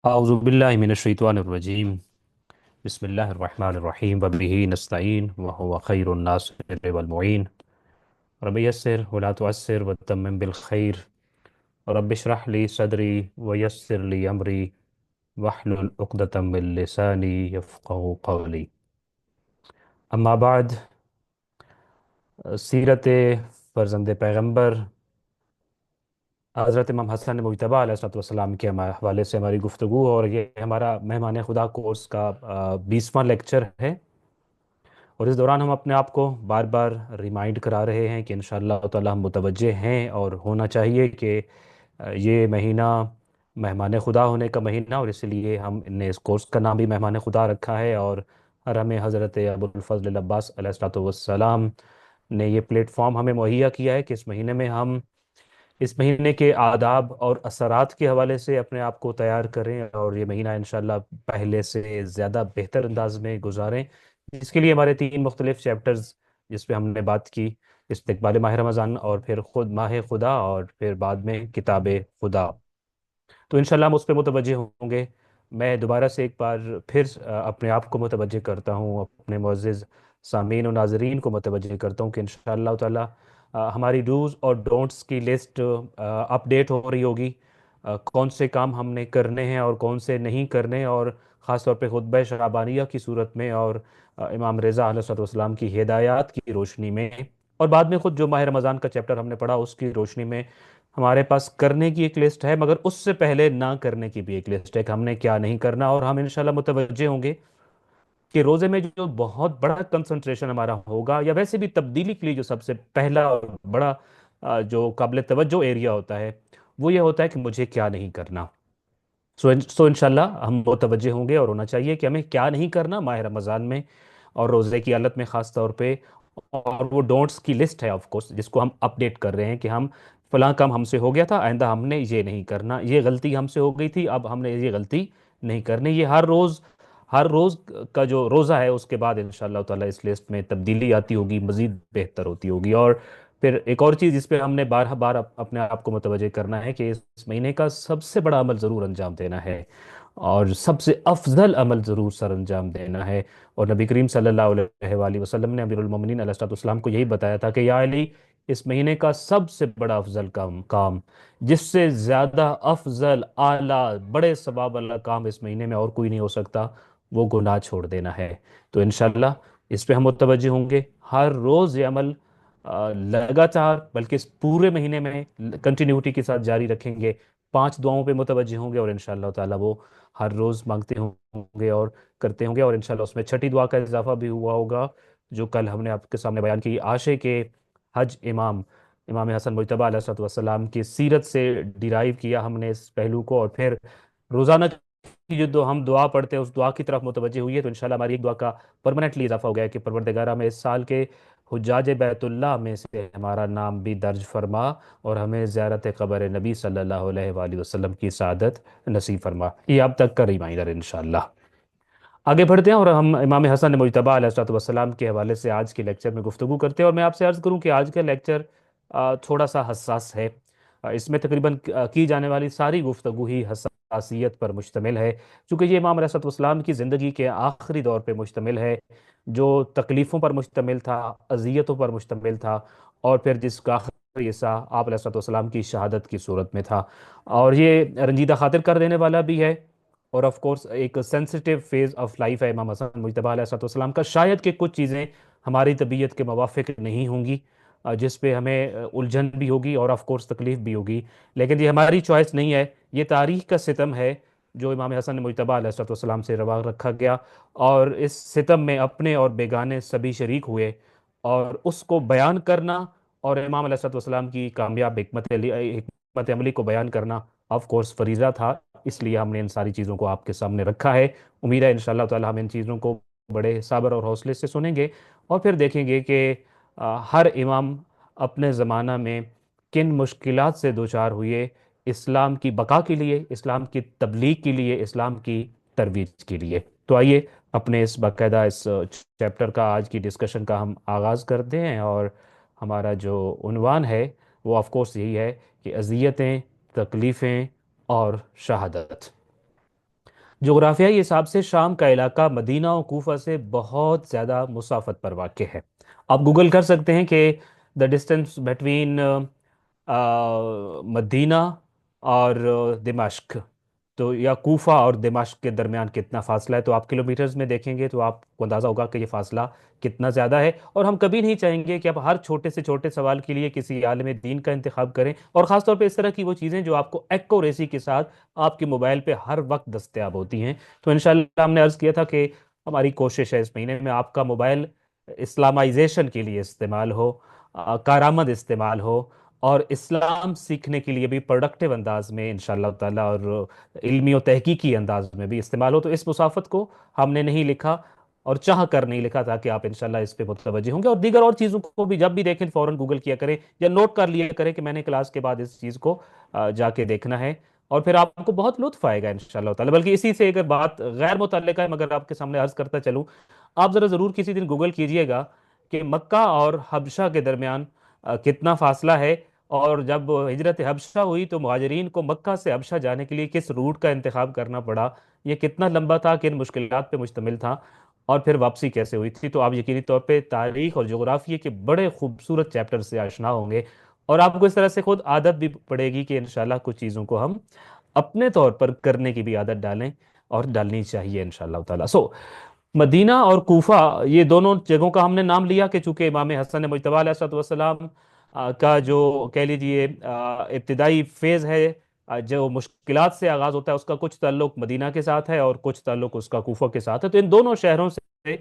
أعوذ بالله من الشيطان الرجيم. بسم الله الرحمن الرحيم وبه نستعين وهو خير الناصر والمعين. رب يسر ولا تعسر وتمم بالخير. رب اشرح لي صدري ويسر لي أمري واحلل عقدة من لساني يفقه قولي. أما بعد، سیرت فرزند پیغمبر حضرت امام حسن مجتبی علیہ الصلوۃ والسلام کے حوالے سے ہماری گفتگو، اور یہ ہمارا مہمان خدا کورس کا 20واں لیکچر ہے۔ اور اس دوران ہم اپنے آپ کو بار بار ریمائنڈ کرا رہے ہیں کہ انشاءاللہ تعالی ہم متوجہ ہیں اور ہونا چاہیے کہ یہ مہینہ مہمان خدا ہونے کا مہینہ، اور اس لیے ہم نے اس کورس کا نام بھی مہمان خدا رکھا ہے۔ اور ہمیں حضرت ابو الفضل العباس علیہ الصلوۃ والسلام نے یہ پلیٹ فارم ہمیں مہیا کیا ہے کہ اس مہینے میں ہم اس مہینے کے آداب اور اثرات کے حوالے سے اپنے آپ کو تیار کریں، اور یہ مہینہ انشاءاللہ پہلے سے زیادہ بہتر انداز میں گزاریں۔ اس کے لیے ہمارے 3 مختلف چیپٹرز جس پہ ہم نے بات کی: استقبال ماہ رمضان، اور پھر خود ماہ خدا، اور پھر بعد میں کتاب خدا، تو انشاءاللہ ہم اس پہ متوجہ ہوں گے۔ میں دوبارہ سے ایک بار پھر اپنے آپ کو متوجہ کرتا ہوں، اپنے معزز سامعین و ناظرین کو متوجہ کرتا ہوں کہ انشاءاللہ تعالی ہماری ڈوز اور ڈونٹس کی لسٹ اپڈیٹ ہو رہی ہوگی۔ کون سے کام ہم نے کرنے ہیں اور کون سے نہیں کرنے، اور خاص طور پہ خطبہ شعبانیہ کی صورت میں، اور امام رضا علیہ الصلوۃ والسلام کی ہدایات کی روشنی میں، اور بعد میں خود جو ماہ رمضان کا چیپٹر ہم نے پڑھا اس کی روشنی میں ہمارے پاس کرنے کی ایک لسٹ ہے، مگر اس سے پہلے نہ کرنے کی بھی ایک لسٹ ہے کہ ہم نے کیا نہیں کرنا۔ اور ہم انشاءاللہ متوجہ ہوں گے کہ روزے میں جو بہت بڑا کنسنٹریشن ہمارا ہوگا، یا ویسے بھی تبدیلی کے لیے جو سب سے پہلا اور بڑا جو قابل توجہ ایریا ہوتا ہے، وہ یہ ہوتا ہے کہ مجھے کیا نہیں کرنا۔ سو انشاءاللہ ہم متوجہ ہوں گے، اور ہونا چاہیے کہ ہمیں کیا نہیں کرنا ماہ رمضان میں اور روزے کی حالت میں خاص طور پہ۔ اور وہ ڈونٹس کی لسٹ ہے آف کورس، جس کو ہم اپڈیٹ کر رہے ہیں کہ ہم فلاں کام ہم سے ہو گیا تھا، آئندہ ہم نے یہ نہیں کرنا، یہ غلطی ہم سے ہو گئی تھی، اب ہم نے یہ غلطی نہیں کرنی۔ یہ ہر روز کا جو روزہ ہے اس کے بعد انشاءاللہ تعالی اس لسٹ میں تبدیلی آتی ہوگی، مزید بہتر ہوتی ہوگی۔ اور پھر ایک اور چیز جس پہ ہم نے بار بار اپنے آپ کو متوجہ کرنا ہے کہ اس مہینے کا سب سے بڑا عمل ضرور انجام دینا ہے، اور سب سے افضل عمل ضرور سر انجام دینا ہے۔ اور نبی کریم صلی اللہ علیہ وآلہ وسلم نے امیر المومنین علیہ الصلوۃ والسلام کو یہی بتایا تھا کہ یا علی، اس مہینے کا سب سے بڑا افضل کام جس سے زیادہ افضل اعلیٰ بڑے ثواب والا کام اس مہینے میں اور کوئی نہیں ہو سکتا، وہ گناہ چھوڑ دینا ہے۔ تو انشاءاللہ اس پہ ہم متوجہ ہوں گے، ہر روز یہ عمل لگاتار، بلکہ اس پورے مہینے میں کنٹینیوٹی کے ساتھ جاری رکھیں گے۔ 5 دعاؤں پہ متوجہ ہوں گے، اور انشاءاللہ تعالی وہ ہر روز مانگتے ہوں گے اور کرتے ہوں گے۔ اور انشاءاللہ اس میں چھٹی دعا کا اضافہ بھی ہوا ہوگا، جو کل ہم نے آپ کے سامنے بیان کی، عاشق کے حج امام حسن مجتبی علیہ الصلوۃ والسلام کی سیرت سے ڈیرائیو کیا ہم نے اس پہلو کو، اور پھر روزانہ کی جو ہم دعا پڑھتے ہیں اس دعا کی طرف متوجہ ہوئی ہے۔ تو انشاءاللہ ہماری ایک دعا کا پرماننٹلی اضافہ ہو گیا ہے کہ پروردگارہ میں اس سال کے حجاج بیت اللہ میں سے ہمارا نام بھی درج فرما، اور ہمیں زیارت قبر نبی صلی اللہ علیہ وآلہ وسلم کی سعادت نصیب فرما۔ یہ اب تک کا ریمائنڈر انشاءاللہ۔ آگے بڑھتے ہیں اور ہم امام حسن مجتبی علیہ الصلوۃ والسلام کے حوالے سے آج کے لیکچر میں گفتگو کرتے ہیں۔ اور میں آپ سے عرض کروں کہ آج کا لیکچر تھوڑا سا حساس ہے۔ اس میں تقریباً کی جانے والی ساری گفتگو ہی حساسیت پر مشتمل ہے، چونکہ یہ امام علیہ الصلوۃ والسلام کی زندگی کے آخری دور پہ مشتمل ہے، جو تکلیفوں پر مشتمل تھا، اذیتوں پر مشتمل تھا، اور پھر جس کا آخری حصہ آپ علیہ الصلوۃ والسلام کی شہادت کی صورت میں تھا۔ اور یہ رنجیدہ خاطر کر دینے والا بھی ہے، اور آف کورس ایک سینسٹیو فیز آف لائف ہے امام حسن مجتبی علیہ الصلوۃ والسلام کا۔ شاید کہ کچھ چیزیں ہماری طبیعت کے موافق نہیں ہوں گی، جس پہ ہمیں الجھن بھی ہوگی اور آف کورس تکلیف بھی ہوگی، لیکن یہ ہماری چوائس نہیں ہے، یہ تاریخ کا ستم ہے جو امام حسن مجتبی علیہ الصلوۃ والسلام سے روا رکھا گیا، اور اس ستم میں اپنے اور بیگانے سبھی شریک ہوئے، اور اس کو بیان کرنا اور امام علیہ الصلوۃ والسلام کی کامیاب حکمت عملی کو بیان کرنا آف کورس فریضہ تھا۔ اس لیے ہم نے ان ساری چیزوں کو آپ کے سامنے رکھا ہے۔ امید ہے انشاءاللہ تعالی ہم ان چیزوں کو بڑے صبر اور حوصلے سے سنیں گے، اور پھر دیکھیں گے کہ ہر امام اپنے زمانہ میں کن مشکلات سے دوچار ہوئے، اسلام کی بقا کے لیے، اسلام کی تبلیغ کے لیے، اسلام کی ترویج کے لیے۔ تو آئیے اپنے اس باقاعدہ اس چیپٹر کا، آج کی ڈسکشن کا ہم آغاز کرتے ہیں، اور ہمارا جو عنوان ہے وہ آف کورس یہی ہے کہ اذیتیں، تکلیفیں اور شہادت۔ جغرافیائی حساب سے شام کا علاقہ مدینہ اور کوفہ سے بہت زیادہ مسافت پر واقع ہے۔ آپ گوگل کر سکتے ہیں کہ دا ڈسٹینس بٹوین مدینہ اور دمشق، تو یا کوفہ اور دمشق کے درمیان کتنا فاصلہ ہے، تو آپ کلومیٹرز میں دیکھیں گے تو آپ کو اندازہ ہوگا کہ یہ فاصلہ کتنا زیادہ ہے۔ اور ہم کبھی نہیں چاہیں گے کہ آپ ہر چھوٹے سے چھوٹے سوال کے لیے کسی عالم دین کا انتخاب کریں، اور خاص طور پہ اس طرح کی وہ چیزیں جو آپ کو ایکوریسی کے ساتھ آپ کے موبائل پہ ہر وقت دستیاب ہوتی ہیں۔ تو انشاءاللہ ہم نے عرض کیا تھا کہ ہماری کوشش ہے اس مہینے میں آپ کا موبائل اسلامائزیشن کے لیے استعمال ہو، کارآمد استعمال ہو، اور اسلام سیکھنے کے لیے بھی پروڈکٹیو انداز میں انشاءاللہ تعالیٰ، اور علمی و تحقیقی انداز میں بھی استعمال ہو۔ تو اس مسافت کو ہم نے نہیں لکھا اور چاہ کر نہیں لکھا، تاکہ آپ انشاءاللہ اس پہ متوجہ ہوں گے، اور دیگر اور چیزوں کو بھی جب بھی دیکھیں فوراً گوگل کیا کریں یا نوٹ کر لیا کریں کہ میں نے کلاس کے بعد اس چیز کو جا کے دیکھنا ہے، اور پھر آپ کو بہت لطف آئے گا انشاءاللہ تعالیٰ۔ بلکہ اسی سے اگر بات غیر متعلقہ ہے مگر آپ کے سامنے عرض کرتا چلوں، آپ ذرا ضرور کسی دن گوگل کیجئے گا کہ مکہ اور حبشہ کے درمیان کتنا فاصلہ ہے، اور جب ہجرت حبشہ ہوئی تو مہاجرین کو مکہ سے حبشہ جانے کے لیے کس روٹ کا انتخاب کرنا پڑا، یہ کتنا لمبا تھا، کن مشکلات پہ مشتمل تھا، اور پھر واپسی کیسے ہوئی تھی، تو آپ یقینی طور پہ تاریخ اور جغرافیے کے بڑے خوبصورت چیپٹر سے آشنا ہوں گے، اور آپ کو اس طرح سے خود عادت بھی پڑے گی کہ انشاءاللہ کچھ چیزوں کو ہم اپنے طور پر کرنے کی بھی عادت ڈالیں، اور ڈالنی چاہیے انشاءاللہ تعالیٰ۔ مدینہ اور کوفہ، یہ دونوں جگہوں کا ہم نے نام لیا کہ چونکہ امام حسن مجتبی علیہ الصلوۃ والسلام کا جو کہہ لیجئے ابتدائی فیز ہے، جو مشکلات سے آغاز ہوتا ہے، اس کا کچھ تعلق مدینہ کے ساتھ ہے اور کچھ تعلق اس کا کوفہ کے ساتھ ہے، تو ان دونوں شہروں سے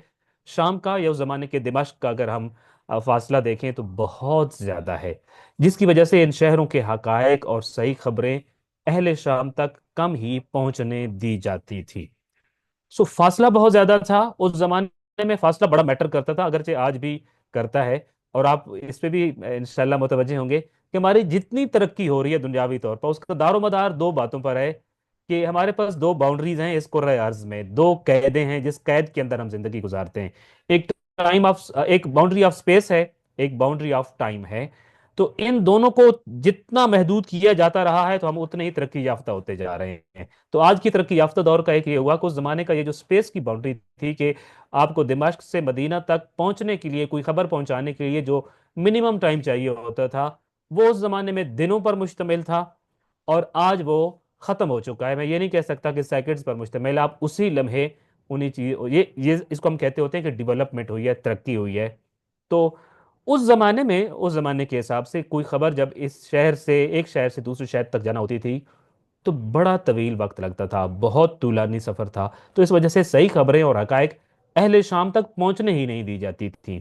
شام کا یا اس زمانے کے دمشق کا اگر ہم فاصلہ دیکھیں تو بہت زیادہ ہے، جس کی وجہ سے ان شہروں کے حقائق اور صحیح خبریں اہل شام تک کم ہی پہنچنے دی جاتی تھی۔ فاصلہ بہت زیادہ تھا اس زمانے میں، فاصلہ بڑا میٹر کرتا تھا، اگرچہ آج بھی کرتا ہے، اور آپ اس پہ بھی انشاءاللہ متوجہ ہوں گے کہ ہماری جتنی ترقی ہو رہی ہے دنیاوی طور پر، اس کا دار و مدار دو باتوں پر ہے، کہ ہمارے پاس دو باؤنڈریز ہیں اس کرۂ ارض میں، دو قیدیں ہیں جس قید کے اندر ہم زندگی گزارتے ہیں، ایک باؤنڈری آف سپیس ہے، ایک باؤنڈری آف ٹائم ہے۔ تو ان دونوں کو جتنا محدود کیا جاتا رہا ہے تو ہم اتنے ہی ترقی یافتہ ہوتے جا رہے ہیں۔ تو آج کی ترقی یافتہ دور کا ایک یہ ہوا کہ اس زمانے کا یہ جو سپیس کی باؤنڈری تھی کہ آپ کو دمشق سے مدینہ تک پہنچنے کے لیے، کوئی خبر پہنچانے کے لیے جو منیمم ٹائم چاہیے ہوتا تھا، وہ اس زمانے میں دنوں پر مشتمل تھا، اور آج وہ ختم ہو چکا ہے۔ میں یہ نہیں کہہ سکتا کہ سیکنڈز پر مشتمل ہے، آپ اسی لمحے انہی چیز، یہ اس کو ہم کہتے ہوتے ہیں کہ ڈیولپمنٹ ہوئی ہے، ترقی ہوئی ہے۔ تو اس زمانے میں، اس زمانے کے حساب سے کوئی خبر جب اس شہر سے، ایک شہر سے دوسرے شہر تک جانا ہوتی تھی تو بڑا طویل وقت لگتا تھا، بہت طولانی سفر تھا، تو اس وجہ سے صحیح خبریں اور حقائق اہل شام تک پہنچنے ہی نہیں دی جاتی تھیں۔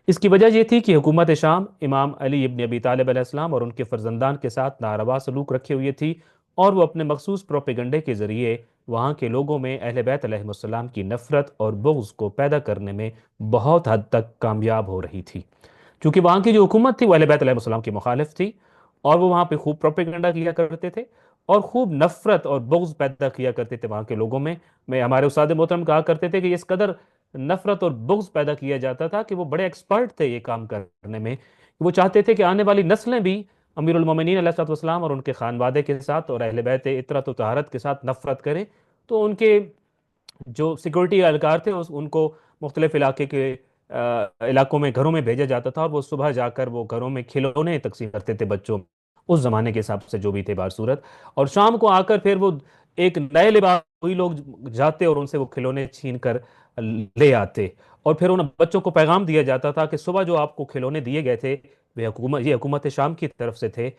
اس کی وجہ یہ تھی کہ حکومت شام امام علی ابن ابی طالب علیہ السلام اور ان کے فرزندان کے ساتھ ناروا سلوک رکھے ہوئے تھی، اور وہ اپنے مخصوص پروپیگنڈے کے ذریعے وہاں کے لوگوں میں اہل بیت علیہ السلام کی نفرت اور بغض کو پیدا کرنے میں بہت حد تک کامیاب ہو رہی تھی۔ چونکہ وہاں کی جو حکومت تھی وہ اہل بیت علیہ السلام کی مخالف تھی، اور وہ وہاں پہ خوب پروپیگنڈا کیا کرتے تھے، اور خوب نفرت اور بغض پیدا کیا کرتے تھے وہاں کے لوگوں میں۔ ہمارے استاد محترم کہا کرتے تھے کہ اس قدر نفرت اور بغض پیدا کیا جاتا تھا کہ وہ بڑے ایکسپرٹ تھے یہ کام کرنے میں، وہ چاہتے تھے کہ آنے والی نسلیں بھی امیر المومنین علیہ الصلوۃ والسلام اور ان کے خانوادے کے ساتھ اور اہل بیت اطرت و طہارت کے ساتھ نفرت کریں۔ تو ان کے جو سیکورٹی اہلکار تھے ان کو مختلف علاقوں میں، گھروں میں بھیجا جاتا تھا، اور وہ صبح جا کر وہ گھروں میں کھلونے تقسیم کرتے تھے بچوں میں، اس زمانے کے حساب سے جو بھی تھے بارصورت، اور شام کو آ کر پھر وہ ایک نئے لباس وہی لوگ جاتے اور ان سے وہ کھلونے چھین کر لے آتے، اور پھر ان بچوں کو پیغام دیا جاتا تھا کہ صبح جو آپ کو کھلونے دیے گئے تھے یہ حکومت شام کی طرف سے تھے،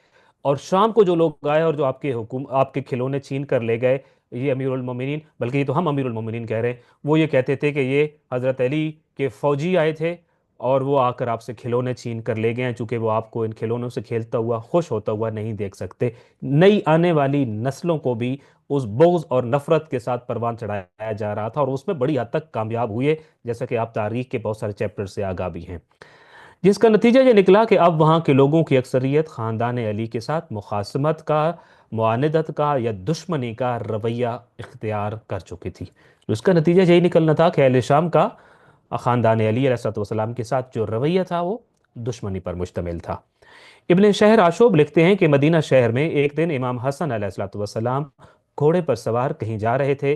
اور شام کو جو لوگ آئے اور جو آپ کے کھلونے چھین کر لے گئے، یہ امیر المومنین، بلکہ یہ تو ہم امیر المومنین کہہ رہے ہیں، وہ یہ کہتے تھے کہ یہ حضرت علی کے فوجی آئے تھے، اور وہ آ کر آپ سے کھلونے چھین کر لے گئے ہیں، چونکہ وہ آپ کو ان کھلونوں سے کھیلتا ہوا، خوش ہوتا ہوا نہیں دیکھ سکتے۔ نئی آنے والی نسلوں کو بھی اس بغض اور نفرت کے ساتھ پروان چڑھایا جا رہا تھا، اور اس میں بڑی حد تک کامیاب ہوئے، جیسا کہ آپ تاریخ کے بہت سارے چیپٹر سے آگاہ بھی ہیں، جس کا نتیجہ یہ نکلا کہ اب وہاں کے لوگوں کی اکثریت خاندان علی کے ساتھ مخاصمت کا، معاندت کا یا دشمنی کا رویہ اختیار کر چکی تھی۔ اس کا نتیجہ یہی نکلنا تھا کہ اہل شام کا خاندان علی علیہ الصلوۃ والسلام کے ساتھ جو رویہ تھا وہ دشمنی پر مشتمل تھا۔ ابن شہر آشوب لکھتے ہیں کہ مدینہ شہر میں ایک دن امام حسن علیہ الصلوۃ والسلام گھوڑے پر سوار کہیں جا رہے تھے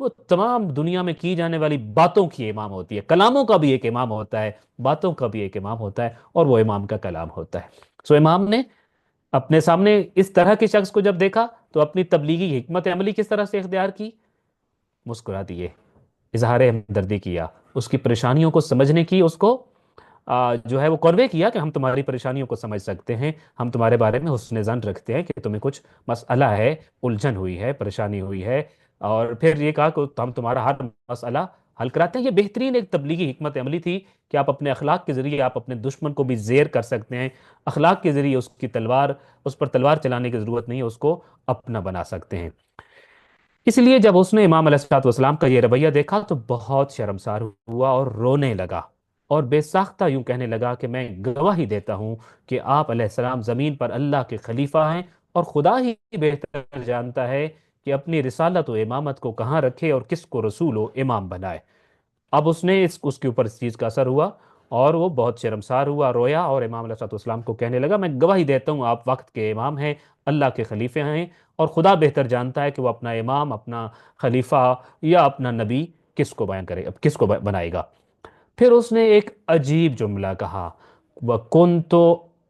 وہ تمام دنیا میں کی جانے والی باتوں کی امام ہوتی ہے. کلاموں کا بھی ایک امام ہوتا ہے، باتوں کا بھی ایک امام ہوتا ہے، اور وہ امام کا کلام ہوتا ہے. سو امام نے اپنے سامنے اس طرح کے شخص کو جب دیکھا تو اپنی تبلیغی حکمت عملی کس طرح سے اختیار کی؟ مسکرا دیے، اظہار ہمدردی کیا، اس کی پریشانیوں کو سمجھنے کی، اس کو جو ہے وہ کنوے کیا کہ ہم تمہاری پریشانیوں کو سمجھ سکتے ہیں، ہم تمہارے بارے میں حسن ظن رکھتے ہیں کہ تمہیں کچھ مسئلہ ہے، الجھن ہوئی ہے، پریشانی ہوئی ہے. اور پھر یہ کہا کہ ہم تمہارا ہر مسئلہ حل کراتے ہیں. یہ بہترین ایک تبلیغی حکمت عملی تھی کہ آپ اپنے اخلاق کے ذریعے آپ اپنے دشمن کو بھی زیر کر سکتے ہیں. اخلاق کے ذریعے اس پر تلوار چلانے کی ضرورت نہیں ہے، اس کو اپنا بنا سکتے ہیں. اس لیے جب اس نے امام علیہ الصلوۃ والسلام کا یہ رویہ دیکھا تو بہت شرمسار ہوا اور رونے لگا، اور بے ساختہ یوں کہنے لگا کہ میں گواہی دیتا ہوں کہ آپ علیہ السلام زمین پر اللہ کے خلیفہ ہیں، اور خدا ہی بہتر جانتا ہے کہ اپنی رسالت و امامت کو کہاں رکھے اور کس کو رسول و امام بنائے. اب اس کے اوپر اس چیز کا اثر ہوا، اور وہ بہت شرمسار ہوا، رویا، اور امام علیہ الصلوۃ والسلام کو کہنے لگا میں گواہی دیتا ہوں آپ وقت کے امام ہیں، اللہ کے خلیفے ہیں، اور خدا بہتر جانتا ہے کہ وہ اپنا امام، اپنا خلیفہ یا اپنا نبی کس کو بیان کرے، اب کس کو بنائے گا. پھر اس نے ایک عجیب جملہ کہا، وَكُنْتُ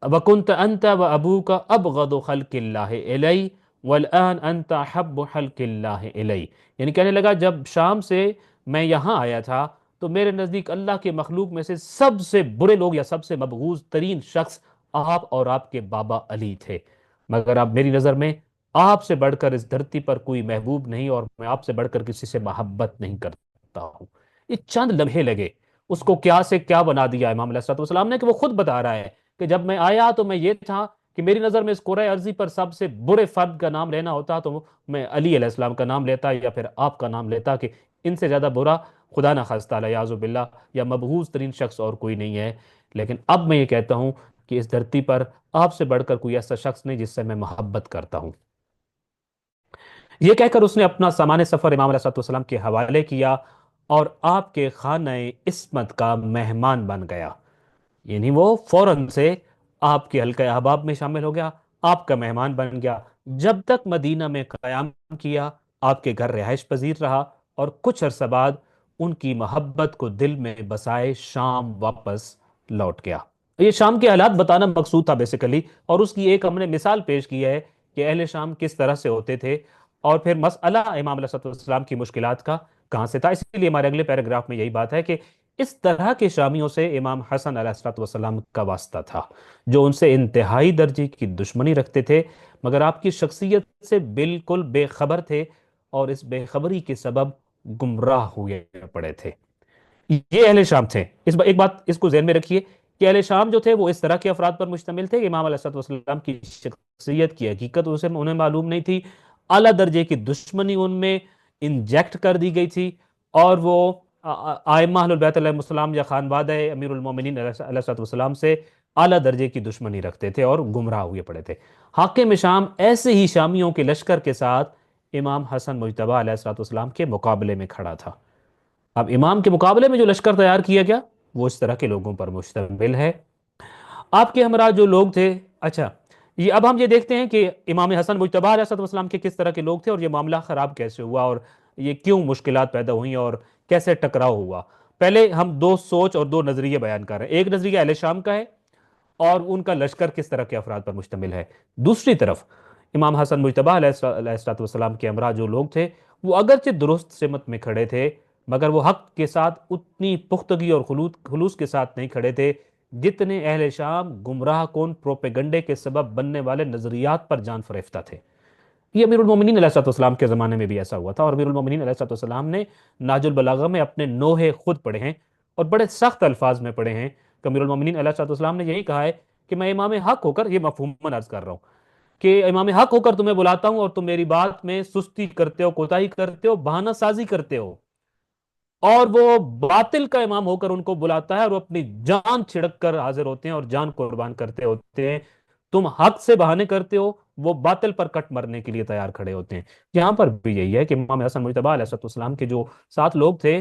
وَكُنْتَ أَنْتَ وَأَبُوكَ أَبْغَضُ خَلْقِ اللَّهِ إِلَيّْ وَالْآنَ أَنْتَ أَحَبُّ خَلْقِ اللَّهِ إِلَيّْ. یعنی کہنے لگا جب شام سے میں یہاں آیا تھا تو میرے نزدیک اللہ کے مخلوق میں سے سب سے برے لوگ یا سب سے مبغوض ترین شخص آپ اور آپ کے بابا علی تھے، مگر اب میری نظر میں آپ سے بڑھ کر اس دھرتی پر کوئی محبوب نہیں، اور میں آپ سے بڑھ کر کسی سے محبت نہیں کرتا ہوں. یہ چند لمحے لگے، اس کو کیا سے کیا بنا دیا امام علیہ الصلوۃ والسلام نے، کہ وہ خود بتا رہا ہے کہ جب میں آیا تو میں یہ تھا کہ میری نظر میں اس کرۂ ارضی پر سب سے برے فرد کا نام لینا ہوتا تو میں علی علیہ السلام کا نام لیتا، یا پھر آپ کا نام لیتا، کہ ان سے زیادہ برا خدا نہ خواستہ الیاذ باللہ یا مبغوض ترین شخص اور کوئی نہیں ہے. لیکن اب میں یہ کہتا ہوں کہ اس دھرتی پر آپ سے بڑھ کر کوئی ایسا شخص نہیں جس سے میں محبت کرتا ہوں. یہ کہہ کر اس نے اپنا سامان سفر امام علیہ الصلوۃ والسلام کے حوالے کیا، اور آپ کے خانہ عصمت کا مہمان بن گیا. یعنی وہ فوراً سے آپ کے حلقہ احباب میں شامل ہو گیا، آپ کا مہمان بن گیا. جب تک مدینہ میں قیام کیا آپ کے گھر رہائش پذیر رہا، اور کچھ عرصہ بعد ان کی محبت کو دل میں بسائے شام واپس لوٹ گیا. یہ شام کے حالات بتانا مقصود تھا بیسیکلی، اور اس کی ایک ہم نے مثال پیش کی ہے کہ اہل شام کس طرح سے ہوتے تھے، اور پھر مسئلہ امام علیہ السلام کی مشکلات کا کہاں سے تھا. اسی لیے ہمارے اگلے پیراگراف میں یہی بات ہے کہ اس طرح کے شامیوں سے امام حسن علیہ السلام کا واسطہ تھا، جو ان سے انتہائی درجے کی دشمنی رکھتے تھے، مگر آپ کی شخصیت سے بالکل بے خبر تھے، اور اس بے خبری کے سبب گمراہ ہوئے پڑے تھے. یہ اہل شام تھے. ایک بات اس کو ذہن میں رکھیے کہ اہل شام جو تھے وہ اس طرح کے افراد پر مشتمل تھے کہ امام علیہ السلام کی شخصیت کی حقیقت انہیں معلوم نہیں تھی، اعلیٰ درجے کی دشمنی ان میں انجیکٹ کر دی گئی تھی، اور وہ ائمہ اہل البیت علیہ السلام یا خانوادہ امیر المومنین علیہ السلام سے اعلیٰ درجے کی دشمنی رکھتے تھے اور گمراہ ہوئے پڑے تھے. حاکم شام ایسے ہی شامیوں کے لشکر کے ساتھ امام حسن مجتبیٰ علیہ السلام کے مقابلے میں کھڑا تھا. اب امام کے مقابلے میں جو لشکر تیار کیا گیا وہ اس طرح کے لوگوں پر مشتمل ہے. آپ کے ہمراہ جو لوگ تھے، اچھا یہ اب ہم یہ دیکھتے ہیں کہ امام حسن مجتبیٰ علیہ السلام کے کس طرح کے لوگ تھے، اور یہ معاملہ خراب کیسے ہوا، اور یہ کیوں مشکلات پیدا ہوئیں، اور کیسے ٹکراؤ ہوا. پہلے ہم دو سوچ اور دو نظریے بیان کر رہے ہیں. ایک نظریہ اہل شام کا ہے اور ان کا لشکر کس طرح کے افراد پر مشتمل ہے. دوسری طرف امام حسن مجتبیٰ علیہ السلام کے ہمراہ جو لوگ تھے وہ اگرچہ درست سمت میں کھڑے تھے، مگر وہ حق کے ساتھ اتنی پختگی اور خلوص کے ساتھ نہیں کھڑے تھے جتنے اہل شام گمراہ کن پروپیگنڈے کے سبب بننے والے نظریات پر جان فریفتہ تھے. یہ امیر المومنین علیہ السلام کے زمانے میں بھی ایسا ہوا تھا، اور امیر المومنین علیہ السلام نے ناج البلاغہ میں اپنے نوحے خود پڑھے ہیں، اور بڑے سخت الفاظ میں پڑھے ہیں کہ امیر المومنین علیہ السلام نے یہی کہا ہے کہ میں امام حق ہو کر، یہ مفہوماً عرض کر رہا ہوں، کہ امام حق ہو کر تمہیں بلاتا ہوں اور تم میری بات میں سستی کرتے ہو، کوتاہی کرتے ہو، بہانہ سازی کرتے ہو، اور وہ باطل کا امام ہو کر ان کو بلاتا ہے اور وہ اپنی جان چھڑک کر حاضر ہوتے ہیں اور جان قربان کرتے ہوتے ہیں. تم حق سے بہانے کرتے ہو، وہ باطل پر کٹ مرنے کے لیے تیار کھڑے ہوتے ہیں. یہاں پر بھی یہی ہے کہ امام حسن مجتبیٰ علیہ السلام کے جو ساتھ لوگ تھے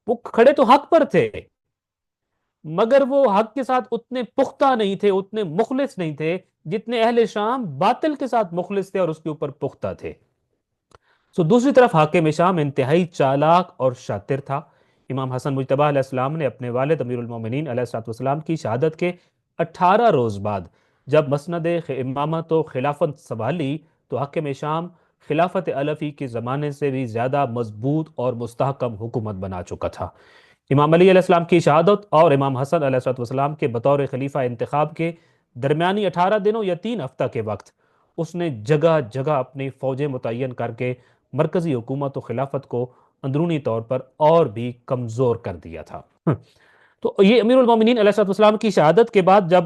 وہ کھڑے تو حق پر تھے، مگر وہ حق کے ساتھ اتنے پختہ نہیں تھے، اتنے مخلص نہیں تھے جتنے اہل شام باطل کے ساتھ مخلص تھے اور اس کے اوپر پختہ تھے. دوسری طرف حاکم شام انتہائی چالاک اور شاطر تھا۔ امام حسن مجتبی علیہ السلام نے اپنے والد امیر المومنین علیہ السلام کی شہادت کے 18 روز بعد جب مسند امامت و خلافت سنبھالی تو حاکم شام خلافت علوی کے زمانے سے بھی زیادہ مضبوط اور مستحکم حکومت بنا چکا تھا۔ امام علی علیہ السلام کی شہادت اور امام حسن علیہ السلام کے بطور خلیفہ انتخاب کے درمیانی 18 دنوں یا 3 ہفتہ کے وقت اس نے جگہ جگہ اپنی فوجیں متعین کر کے مرکزی حکومت و خلافت کو اندرونی طور پر اور بھی کمزور کر دیا تھا۔ تو یہ امیر المومنین علیہ السلام کی شہادت کے بعد جب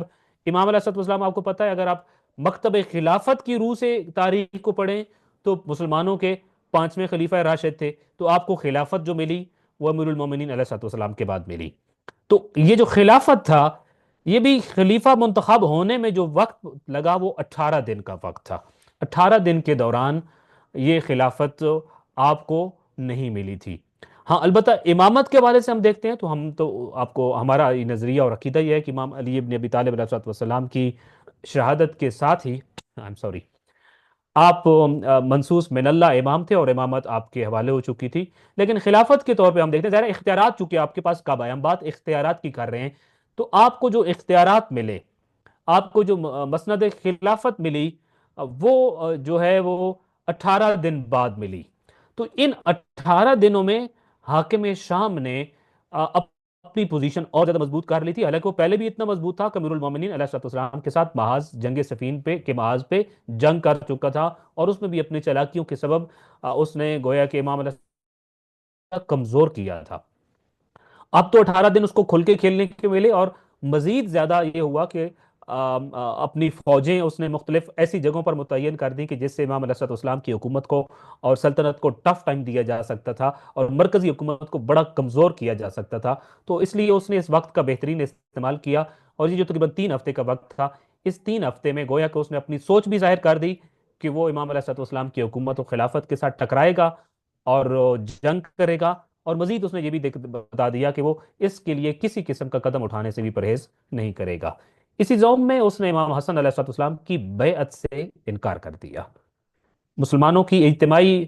امام علیہ السلام، آپ کو پتہ ہے، اگر آپ مکتب خلافت کی روح سے تاریخ کو پڑھیں تو مسلمانوں کے 5ویں خلیفہ راشد تھے، تو آپ کو خلافت جو ملی وہ امیر المومنین علیہ السلام کے بعد ملی۔ تو یہ جو خلافت تھا، یہ بھی خلیفہ منتخب ہونے میں جو وقت لگا وہ 18 دن کا وقت تھا۔ 18 دن کے دوران یہ خلافت آپ کو نہیں ملی تھی۔ ہاں البتہ امامت کے حوالے سے ہم دیکھتے ہیں تو ہم تو آپ کو ہمارا یہ نظریہ اور عقیدہ یہ ہے کہ امام علی ابن ابی طالب علیہ السلام کی شہادت کے ساتھ ہی سوری آپ منصوص من اللہ امام تھے اور امامت آپ کے حوالے ہو چکی تھی۔ لیکن خلافت کے طور پہ ہم دیکھتے ہیں ظاہر اختیارات چونکہ آپ کے پاس کب آئے، ہم بات اختیارات کی کر رہے ہیں، تو آپ کو جو اختیارات ملے، آپ کو جو مسند خلافت ملی، وہ جو ہے وہ 18 دن بعد ملی۔ تو ان 18 دنوں میں حاکم شام نے اپنی پوزیشن اور زیادہ مضبوط کر لی تھی، حالانکہ وہ پہلے بھی اتنا مضبوط تھا کہ امیر المومنین علیہ السلام کے ساتھ محاذ جنگ سفین کے محاذ پہ جنگ کر چکا تھا، اور اس میں بھی اپنی چالاکیوں کے سبب اس نے گویا کہ امام علیہ السلام کمزور کیا تھا۔ اب تو 18 دن اس کو کھل کے کھیلنے کے ملے، اور مزید زیادہ یہ ہوا کہ اپنی فوجیں اس نے مختلف ایسی جگہوں پر متعین کر دی کہ جس سے امام علیہ السلام کی حکومت کو اور سلطنت کو ٹف ٹائم دیا جا سکتا تھا اور مرکزی حکومت کو بڑا کمزور کیا جا سکتا تھا۔ تو اس لیے اس نے اس وقت کا بہترین استعمال کیا، اور یہ جو تقریباً 3 ہفتے کا وقت تھا، اس 3 ہفتے میں گویا کہ اس نے اپنی سوچ بھی ظاہر کر دی کہ وہ امام علیہ السلام کی حکومت و خلافت کے ساتھ ٹکرائے گا اور جنگ کرے گا، اور مزید اس نے یہ بھی بتا دیا کہ وہ اس کے لیے کسی قسم کا قدم اٹھانے سے بھی پرہیز نہیں کرے گا۔ اسی زوم میں اس نے امام حسن علیہ السلام کی بیعت سے انکار کر دیا۔ مسلمانوں کی اجتماعی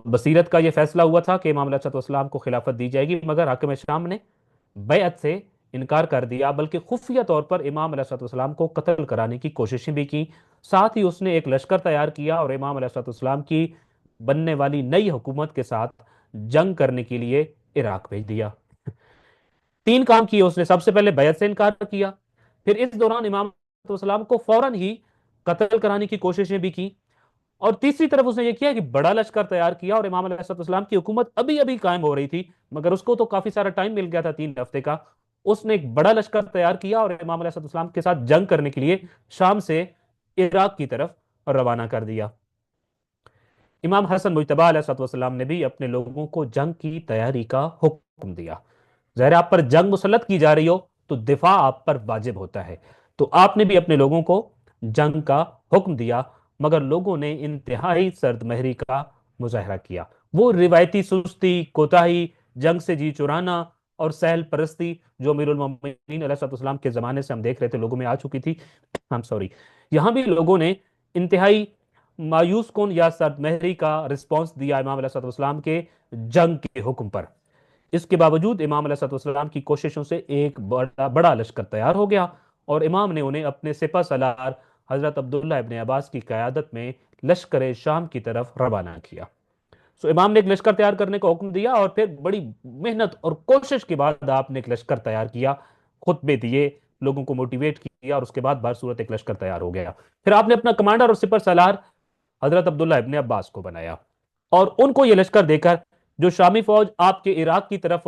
بصیرت کا یہ فیصلہ ہوا تھا کہ امام علیہ السلام کو خلافت دی جائے گی، مگر حاکم شام نے بیعت سے انکار کر دیا، بلکہ خفیہ طور پر امام علیہ السلام کو قتل کرانے کی کوششیں بھی کی۔ ساتھ ہی اس نے ایک لشکر تیار کیا اور امام علیہ السلام کی بننے والی نئی حکومت کے ساتھ جنگ کرنے کے لیے عراق بھیج دیا۔ 3 کام کیے اس نے، سب سے پہلے بیعت سے انکار کیا، پھر اس دوران امام علیہ السلام کو فوراً ہی قتل کرانے کی کوششیں بھی کی، اور تیسری طرف اس نے یہ کیا کہ بڑا لشکر تیار کیا، اور امام علیہ السلام کی حکومت ابھی ابھی قائم ہو رہی تھی مگر اس کو تو کافی سارا ٹائم مل گیا تھا 3 ہفتے کا۔ اس نے ایک بڑا لشکر تیار کیا اور امام علیہ السلام کے ساتھ جنگ کرنے کے لیے شام سے عراق کی طرف روانہ کر دیا۔ امام حسن مجتبی علیہ السلام نے بھی اپنے لوگوں کو جنگ کی تیاری کا حکم دیا۔ ظاہر آپ پر جنگ مسلط کی جا رہی ہو تو دفاع آپ پر واجب ہوتا ہے، تو آپ نے بھی اپنے لوگوں کو جنگ کا حکم دیا، مگر لوگوں نے انتہائی سرد مہری کا مظاہرہ کیا۔ وہ روایتی سستی، کوتاہی، جنگ سے جی چرانا اور سہل پرستی جو امیر المومنین علیہ السلام کے زمانے سے ہم دیکھ رہے تھے لوگوں میں آ چکی تھی، یہاں بھی لوگوں نے انتہائی مایوس کن یا سرد مہری کا رسپانس دیا امام علیہ السلام کے جنگ کے حکم پر۔ اس کے باوجود امام علیہ السلام کی کوششوں سے ایک بڑا لشکر تیار ہو گیا، اور امام نے انہیں اپنے سپہ سالار حضرت عبداللہ ابن عباس کی قیادت میں لشکر شام کی طرف روانہ کیا۔ امام نے ایک لشکر تیار کرنے کا حکم دیا، اور پھر بڑی محنت اور کوشش کے بعد آپ نے ایک لشکر تیار کیا، خطبے دیے، لوگوں کو موٹیویٹ کیا، اور اس کے بعد بصورت ایک لشکر تیار ہو گیا۔ پھر آپ نے اپنا کمانڈر اور سپر سالار حضرت عبداللہ ابن عباس کو بنایا، اور ان کو یہ لشکر دے کر جو شامی فوج آپ کے عراق کی طرف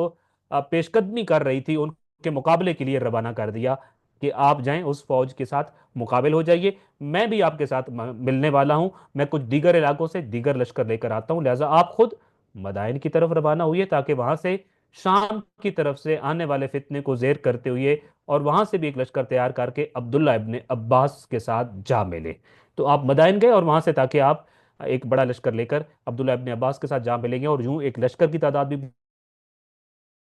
پیش قدمی کر رہی تھی ان کے مقابلے کے لیے روانہ کر دیا کہ آپ جائیں اس فوج کے ساتھ مقابل ہو جائیے، میں بھی آپ کے ساتھ ملنے والا ہوں، میں کچھ دیگر علاقوں سے دیگر لشکر لے کر آتا ہوں، لہٰذا آپ خود مدائن کی طرف روانہ ہوئے تاکہ وہاں سے شام کی طرف سے آنے والے فتنے کو زیر کرتے ہوئے اور وہاں سے بھی ایک لشکر تیار کر کے عبداللہ ابن عباس کے ساتھ جا ملے۔ تو آپ مدائن گئے اور وہاں سے تاکہ آپ ایک بڑا لشکر لے کر عبداللہ ابن عباس کے ساتھ جا ملیں گے، اور یوں ایک لشکر کی تعداد بھی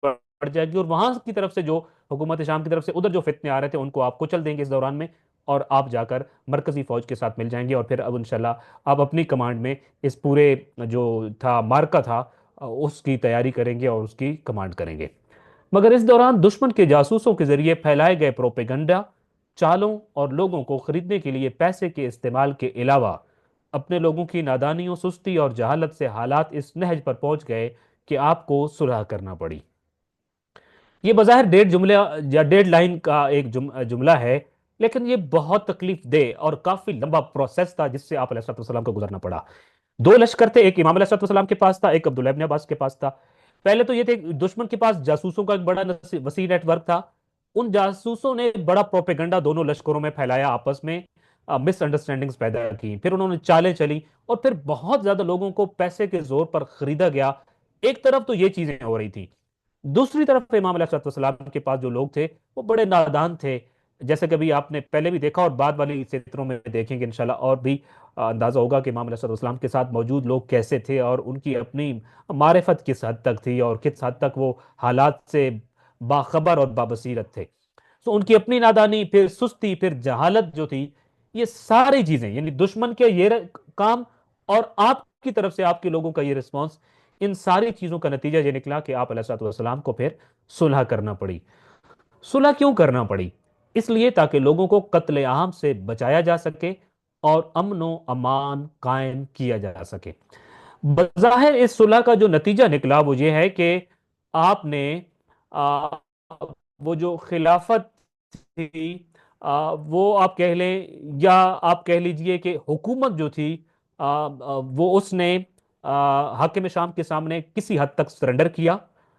بڑھ جائے گی، اور وہاں کی طرف سے جو حکومت شام کی طرف سے ادھر جو فتنے آ رہے تھے ان کو آپ کچل دیں گے اس دوران میں، اور آپ جا کر مرکزی فوج کے ساتھ مل جائیں گے، اور پھر اب انشاءاللہ آپ اپنی کمانڈ میں اس پورے جو تھا مارکا تھا اس کی تیاری کریں گے اور اس کی کمانڈ کریں گے۔ مگر اس دوران دشمن کے جاسوسوں کے ذریعے پھیلائے گئے پروپیگنڈا، چالوں اور لوگوں کو خریدنے کے لیے پیسے کے استعمال کے علاوہ اپنے لوگوں کی نادانیوں، سستی اور جہالت سے حالات اس نہج پر پہنچ گئے کہ آپ کو صلح کرنا پڑی۔ یہ بظاہر ڈیڑھ جملہ یا ڈیڑھ لائن کا ایک جملہ ہے، لیکن یہ بہت تکلیف دہ اور کافی لمبا پروسیس تھا جس سے آپ علیہ السلام کو گزرنا پڑا۔ دو لشکر تھے، ایک امام علیہ السلام کے پاس تھا، ایک عبداللہ ابن عباس کے پاس تھا۔ پہلے تو یہ تھے دشمن کے پاس جاسوسوں کا ایک بڑا وسیع نیٹ ورک تھا۔ ان جاسوسوں نے بڑا پروپیگنڈا دونوں لشکروں میں پھیلایا، آپس میں مس انڈرسٹینڈنگز پیدا کی، پھر انہوں نے چالیں چلی اور پھر بہت زیادہ لوگوں کو پیسے کے زور پر خریدا گیا۔ ایک طرف تو یہ چیزیں ہو رہی تھی، دوسری طرف امام علیہ السلام کے پاس جو لوگ تھے وہ بڑے نادان تھے، جیسے کبھی آپ نے پہلے بھی دیکھا اور بعد والی سطروں میں دیکھیں گے انشاءاللہ، اور بھی اندازہ ہوگا کہ امام علیہ السلام کے ساتھ موجود لوگ کیسے تھے اور ان کی اپنی معرفت کس حد تک تھی اور کس حد تک وہ حالات سے باخبر اور بابصیرت تھے۔ تو ان کی اپنی نادانی، پھر سستی، پھر جہالت جو تھی، یہ ساری چیزیں یعنی دشمن کے یہ کام اور آپ کی طرف سے آپ کے لوگوں کا یہ رسپانس، ان ساری چیزوں کا نتیجہ یہ نکلا کہ آپ علیہ السلام کو پھر صلح کرنا پڑی۔ صلح کیوں کرنا پڑی؟ اس لیے تاکہ لوگوں کو قتل عام سے بچایا جا سکے اور امن و امان قائم کیا جا سکے۔ بظاہر اس صلح کا جو نتیجہ نکلا وہ یہ ہے کہ آپ نے آ، وہ جو خلافت تھی، وہ آپ کہہ لیں یا آپ کہہ لیجئے کہ حکومت جو تھی، وہ اس نے حاکم شام کے سامنے کسی حد تک سرنڈر کیا،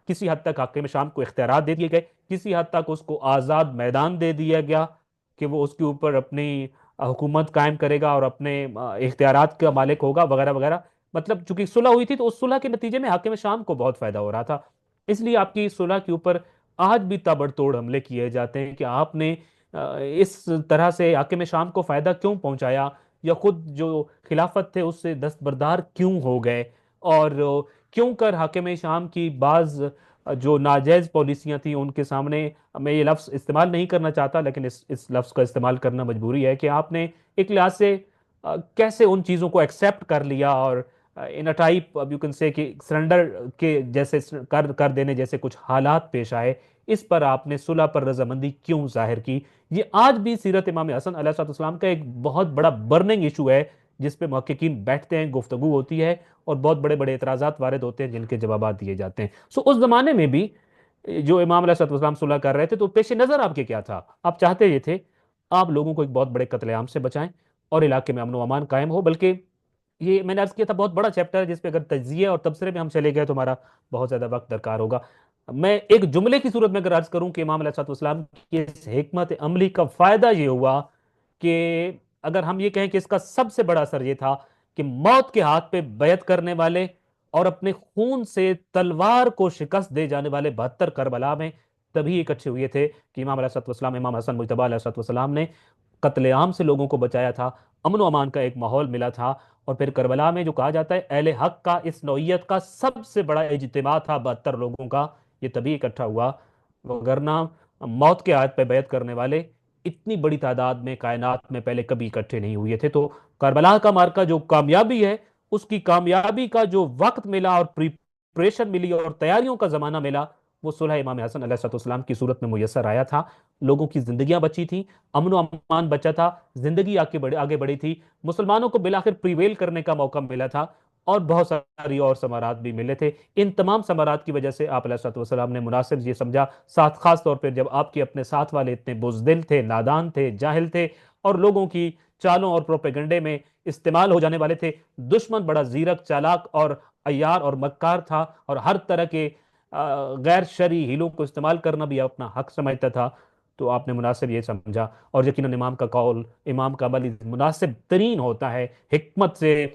کسی حد تک حاکم شام کو اختیارات دے دیے گئے، کسی حد تک اس کو آزاد میدان دے دیا گیا کہ وہ اس کے اوپر اپنی حکومت قائم کرے گا اور اپنے اختیارات کا مالک ہوگا وغیرہ وغیرہ۔ مطلب چونکہ صلح ہوئی تھی تو اس صلح کے نتیجے میں حاکم شام کو بہت فائدہ ہو رہا تھا، اس لیے آپ کی صلح کے اوپر آج بھی تابڑ توڑ حملے کیے جاتے ہیں کہ آپ نے اس طرح سے حاکم شام کو فائدہ کیوں پہنچایا، یا خود جو خلافت تھے اس سے دستبردار کیوں ہو گئے، اور کیوں کر حاکم شام کی بعض جو ناجائز پالیسیاں تھیں ان کے سامنے، میں یہ لفظ استعمال نہیں کرنا چاہتا لیکن اس لفظ کا استعمال کرنا مجبوری ہے، کہ آپ نے ایک لحاظ سے کیسے ان چیزوں کو ایکسیپٹ کر لیا اور ان ٹائپ اب یو کین سے کہ سرنڈر کے جیسے کر دینے جیسے کچھ حالات پیش آئے، اس پر آپ نے صلح پر رضامندی کیوں ظاہر کی؟ یہ آج بھی سیرت امام حسن علیہ السلام کا ایک بہت بڑا برننگ ایشو ہے جس پہ محققین بیٹھتے ہیں، گفتگو ہوتی ہے اور بہت بڑے بڑے اعتراضات وارد ہوتے ہیں جن کے جوابات دیے جاتے ہیں۔ اس زمانے میں بھی جو امام علیہ السلام صلح کر رہے تھے تو پیش نظر آپ کے کیا تھا؟ آپ چاہتے یہ تھے آپ لوگوں کو ایک بہت بڑے قتل عام سے بچائیں اور علاقے میں امن و امان قائم ہو، بلکہ یہ میں نے عرض کیا تھا بہت بڑا چیپٹر ہے جس پہ اگر تجزیے اور تبصرے میں ہم چلے گئے تو ہمارا بہت زیادہ وقت درکار ہوگا۔ میں ایک جملے کی صورت میں اگر عرض کروں کہ امام علیہ السلام کی اس حکمت عملی کا فائدہ یہ ہوا کہ اگر ہم یہ کہیں کہ اس کا سب سے بڑا اثر یہ تھا کہ موت کے ہاتھ پہ بیعت کرنے والے اور اپنے خون سے تلوار کو شکست دے جانے والے 72 کربلا میں تبھی اکٹھے ہوئے تھے کہ امام علیہ السلام، امام حسن مجتبی علیہ السلام نے قتل عام سے لوگوں کو بچایا تھا، امن و امان کا ایک ماحول ملا تھا، اور پھر کربلا میں جو کہا جاتا ہے اہل حق کا اس نوعیت کا سب سے بڑا اجتماع تھا 72 لوگوں کا، یہ تبھی اکٹھا ہوا، وگرنہ موت کے عہد پہ بیعت کرنے والے اتنی بڑی تعداد میں کائنات میں پہلے کبھی اکٹھے نہیں ہوئے تھے۔ تو کربلا کا مارکا جو کامیابی ہے، اس کی کامیابی کا جو وقت ملا اور پریپریشن ملی اور تیاریوں کا زمانہ ملا، وہ صلح امام حسن علیہ السلام کی صورت میں میسر آیا تھا۔ لوگوں کی زندگیاں بچی تھیں، امن و امان بچا تھا، زندگی آگے بڑھی تھی، مسلمانوں کو بلاخر پریویل کرنے کا موقع ملا تھا، اور بہت ساری اور ثمرات بھی ملے تھے۔ ان تمام ثمرات کی وجہ سے آپ علیہ السلام نے مناسب یہ سمجھا، ساتھ خاص طور پہ جب آپ کے اپنے ساتھ والے اتنے بزدل تھے، نادان تھے، جاہل تھے اور لوگوں کی چالوں اور پروپیگنڈے میں استعمال ہو جانے والے تھے، دشمن بڑا زیرک، چالاک اور عیار اور مکار تھا اور ہر طرح کے غیر شرعی ہیلوں کو استعمال کرنا بھی اپنا حق سمجھتا تھا، تو آپ نے مناسب یہ سمجھا، اور یقیناً امام کا قول، امام کا عمل مناسب ترین ہوتا ہے، حکمت سے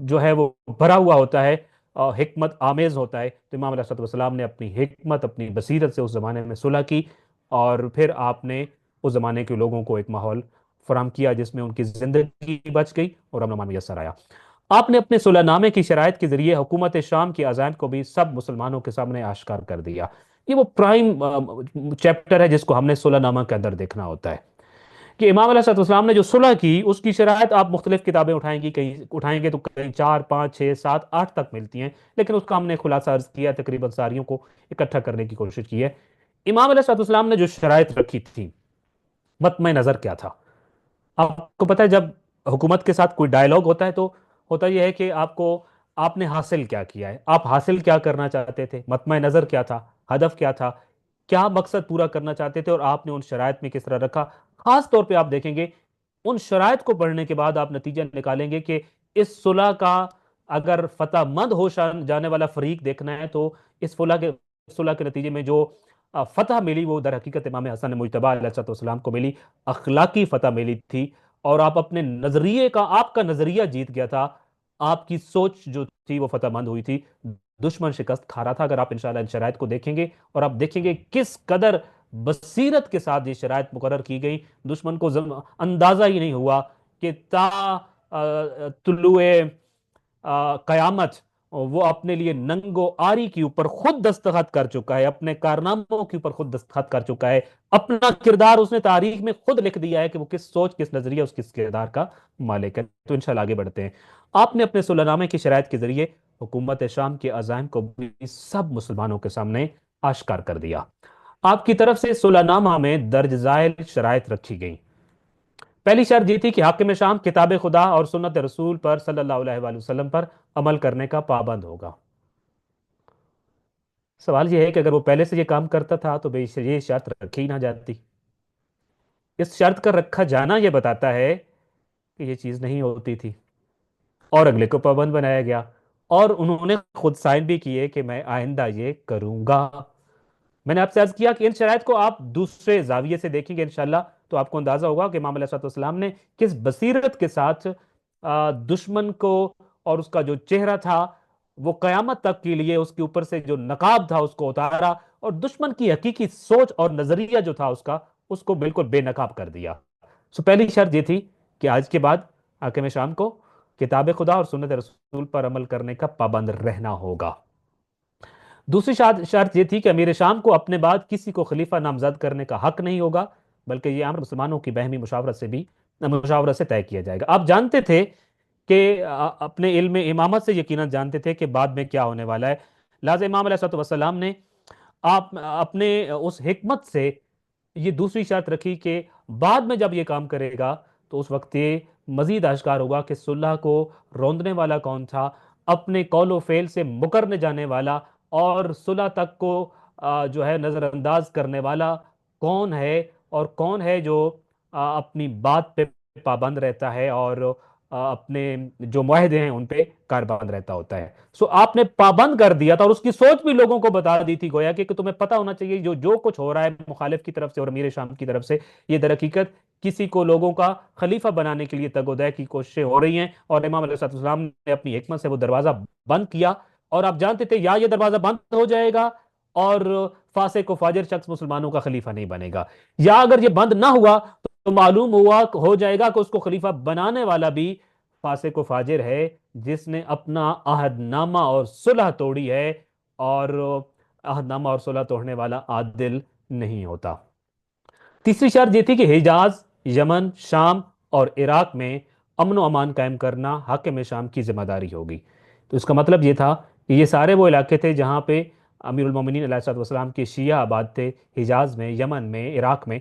جو ہے وہ بھرا ہوا ہوتا ہے، حکمت آمیز ہوتا ہے۔ تو امام علیہ السلام نے اپنی حکمت، اپنی بصیرت سے اس زمانے میں صلح کی، اور پھر آپ نے اس زمانے کے لوگوں کو ایک ماحول فراہم کیا جس میں ان کی زندگی بچ گئی اور امن و امان میسر آیا۔ آپ نے اپنے صلح نامے کی شرائط کے ذریعے حکومت شام کے عزائم کو بھی سب مسلمانوں کے سامنے آشکار کر دیا۔ یہ وہ پرائم چیپٹر ہے جس کو ہم نے صلح نامہ کے اندر دیکھنا ہوتا ہے کہ امام علیہ السلام نے جو صلح کی اس کی شرائط آپ مختلف کتابیں اٹھائیں گی، کہیں اٹھائیں گے تو کہیں 4 5 6 7 8 تک ملتی ہیں، لیکن اس کا ہم نے خلاصہ عرض کیا، تقریباً ساریوں کو اکٹھا کرنے کی کوشش کی ہے۔ امام علیہ السلام نے جو شرائط رکھی تھی، مطمع نظر کیا تھا؟ آپ کو پتہ ہے جب حکومت کے ساتھ کوئی ڈائلاگ ہوتا ہے تو ہوتا یہ ہے کہ آپ نے حاصل کیا کیا ہے، آپ حاصل کیا کرنا چاہتے تھے، مطمع نظر کیا تھا، ہدف کیا تھا، کیا مقصد پورا کرنا چاہتے تھے، اور آپ نے ان شرائط میں کس طرح رکھا۔ خاص طور پہ آپ دیکھیں گے ان شرائط کو پڑھنے کے بعد آپ نتیجہ نکالیں گے کہ اس صلح کا اگر فتح مند ہو جانے والا فریق دیکھنا ہے تو اس صلح کے نتیجے میں جو فتح ملی وہ در حقیقت امام حسن مجتبی علیہ الصلوۃ والسلام کو ملی، اخلاقی فتح ملی تھی، اور آپ اپنے نظریے کا آپ کا نظریہ جیت گیا تھا، آپ کی سوچ جو تھی وہ فتح مند ہوئی تھی، دشمن شکست کھا رہا تھا۔ اگر آپ انشاءاللہ ان شرائط کو دیکھیں گے اور آپ دیکھیں گے کس قدر بصیرت کے ساتھ یہ شرائط مقرر کی گئی، دشمن کو اندازہ ہی نہیں ہوا کہ تا طلوع قیامت وہ اپنے لیے ننگ و آری کے اوپر خود دستخط کر چکا ہے، اپنے کارناموں کے اوپر خود دستخط کر چکا ہے، اپنا کردار اس نے تاریخ میں خود لکھ دیا ہے کہ وہ کس سوچ، کس نظریہ، اس کس کردار کا مالک ہے۔ تو انشاءاللہ آگے بڑھتے ہیں۔ آپ نے اپنے صلح نامے کی شرائط کے ذریعے حکومت شام کے عزائم کو بھی سب مسلمانوں کے سامنے آشکار کر دیا۔ آپ کی طرف سے صلح نامہ میں درج ذیل شرائط رکھی گئیں۔ پہلی شرط یہ تھی کہ حاکم شام کتاب خدا اور سنت رسول پر صلی اللہ علیہ وآلہ وسلم پر عمل کرنے کا پابند ہوگا۔ سوال یہ ہے کہ اگر وہ پہلے سے یہ کام کرتا تھا تو یہ شرط رکھی ہی نہ جاتی۔ اس شرط کا رکھا جانا یہ بتاتا ہے کہ یہ چیز نہیں ہوتی تھی، اور اگلے کو پابند بنایا گیا، اور انہوں نے خود سائن بھی کیے کہ میں آئندہ یہ کروں گا۔ میں نے آپ سے عرض کیا کہ ان شرائط کو آپ دوسرے زاویے سے دیکھیں گے انشاءاللہ تو آپ کو اندازہ ہوگا کہ امام علیہ الصلوۃ والسلام نے کس بصیرت کے ساتھ دشمن کو، اور اس کا جو چہرہ تھا وہ قیامت تک کے لیے اس کے اوپر سے جو نقاب تھا اس کو اتارا، اور دشمن کی حقیقی سوچ اور نظریہ جو تھا اس کو بالکل بے نقاب کر دیا۔ پہلی شرط یہ تھی کہ آج کے بعد حاکم شام کو کتاب خدا اور سنت رسول پر عمل کرنے کا پابند رہنا ہوگا۔ دوسری شرط یہ تھی کہ امیر شام کو اپنے بعد کسی کو خلیفہ نامزد کرنے کا حق نہیں ہوگا، بلکہ یہ امر مسلمانوں کی باہمی مشاورت سے طے کیا جائے گا۔ آپ جانتے تھے کہ اپنے علم امامت سے یقیناً جانتے تھے کہ بعد میں کیا ہونے والا ہے، لہٰذا امام علیہ السلام نے آپ اپنے اس حکمت سے یہ دوسری شرط رکھی کہ بعد میں جب یہ کام کرے گا تو اس وقت یہ مزید آشکار ہوگا کہ صلح کو روندنے والا کون تھا، اپنے قول و فعل سے مکرنے جانے والا اور صلح تک کو جو ہے نظر انداز کرنے والا کون ہے، اور کون ہے جو اپنی بات پہ پابند رہتا ہے اور اپنے جو معاہدے ہیں ان پہ کاربند رہتا ہوتا ہے۔ آپ نے پابند کر دیا تھا، اور اس کی سوچ بھی لوگوں کو بتا دی تھی، گویا کہ تمہیں پتہ ہونا چاہیے جو کچھ ہو رہا ہے مخالف کی طرف سے اور امیر شام کی طرف سے، یہ در حقیقت کسی کو لوگوں کا خلیفہ بنانے کے لیے تگ و دے کی کوششیں ہو رہی ہیں، اور امام علیہ السلام نے اپنی حکمت سے وہ دروازہ بند کیا، اور آپ جانتے تھے یا یہ دروازہ بند ہو جائے گا اور فاسق و فاجر شخص مسلمانوں کا خلیفہ نہیں بنے گا، یا اگر یہ بند نہ ہوا تو معلوم ہو جائے گا کہ اس کو خلیفہ بنانے والا بھی فاسق و فاجر ہے، جس نے اپنا عہد نامہ اور صلح توڑی ہے، اور عہد نامہ اور صلح توڑنے والا عادل نہیں ہوتا۔ تیسری شرط یہ تھی کہ حجاز، یمن، شام اور عراق میں امن و امان قائم کرنا حاکم شام کی ذمہ داری ہوگی۔ تو اس کا مطلب یہ تھا کہ یہ سارے وہ علاقے تھے جہاں پہ امیر المومنین علیہ الصلوۃ والسلام کے شیعہ آباد تھے، حجاز میں، یمن میں، عراق میں،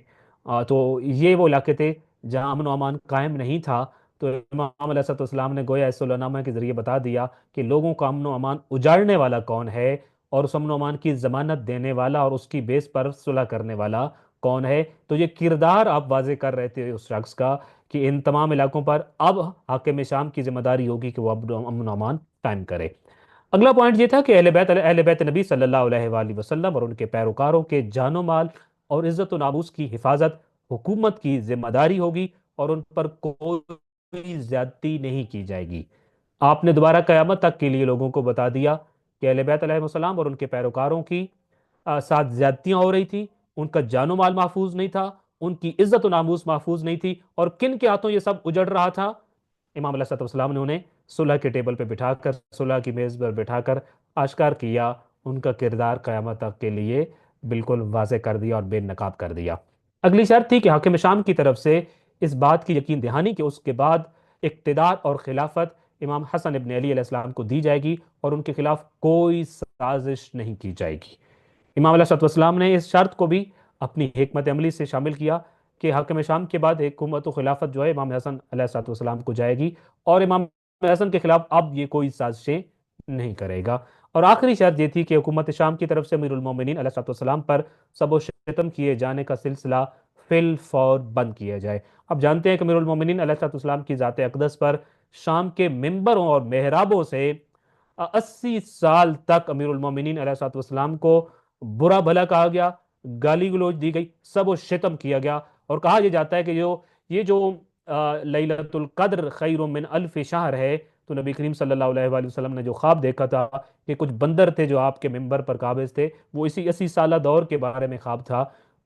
تو یہ وہ علاقے تھے جہاں امن و امان قائم نہیں تھا۔ تو امام علیہ الصلوۃ والسلام نے گویا اس صلح نامہ کے ذریعے بتا دیا کہ لوگوں کا امن و امان اجاڑنے والا کون ہے، اور اس امن و امان کی ضمانت دینے والا اور اس کی بیس پر صلح کرنے والا کون ہے۔ تو یہ کردار آپ واضح کر رہے تھے اس شخص کا کہ ان تمام علاقوں پر اب حاکم شام کی ذمہ داری ہوگی کہ وہ امن و امان قائم کرے۔ اگلا پوائنٹ یہ تھا کہ اہل بیت نبی صلی اللہ علیہ وآلہ وسلم اور ان کے پیروکاروں کے جان و مال اور عزت و ناموس کی حفاظت حکومت کی ذمہ داری ہوگی، اور ان پر کوئی زیادتی نہیں کی جائے گی۔ آپ نے دوبارہ قیامت تک کے لیے لوگوں کو بتا دیا کہ اہل بیت علیہ السلام اور ان کے پیروکاروں کی ساتھ زیادتیاں ہو رہی تھی، ان کا جان و مال محفوظ نہیں تھا، ان کی عزت و ناموس محفوظ نہیں تھی، اور کن کے ہاتھوں یہ سب اجڑ رہا تھا؟ امام علیہ السلام نے انہیں صلح کے ٹیبل پہ بٹھا کر، صلح کی میز پر بٹھا کر آشکار کیا، ان کا کردار قیامت تک کے لیے بالکل واضح کر دیا اور بے نقاب کر دیا۔ اگلی شرط تھی کہ حاکم شام کی طرف سے اس بات کی یقین دہانی کہ اس کے بعد اقتدار اور خلافت امام حسن ابن علی علیہ السلام کو دی جائے گی اور ان کے خلاف کوئی سازش نہیں کی جائے گی۔ امام علیہ السلام نے اس شرط کو بھی اپنی حکمت عملی سے شامل کیا کہ حاکم شام کے بعد حکومت و خلافت جو ہے امام حسن علیہ السلام کو جائے گی، اور امام حسن کے خلاف اب یہ کوئی سازشیں نہیں کرے گا۔ اور آخری شرط یہ تھی کہ حکومت شام کی طرف سے امیر المومنین علیہ السلام پر سب و شتم کیے جانے کا سلسلہ فی الفور بند کیا جائے۔ اب جانتے ہیں کہ امیر المومنین علیہ السلام کی ذات اقدس پر شام کے ممبروں اور محرابوں سے 80 سال تک امیر المومنین علیہ السلام کو برا بھلا کہا گیا، گالی گلوچ دی گئی، سب و شتم کیا گیا، اور کہا یہ جاتا ہے کہ یہ جو لیلۃ القدر خیر من الف شہر ہے، تو نبی کریم صلی اللہ علیہ وآلہ وسلم نے جو خواب دیکھا تھا کہ کچھ بندر تھے جو آپ کے ممبر پر قابض تھے، وہ اسی 80 سالہ دور کے بارے میں خواب تھا،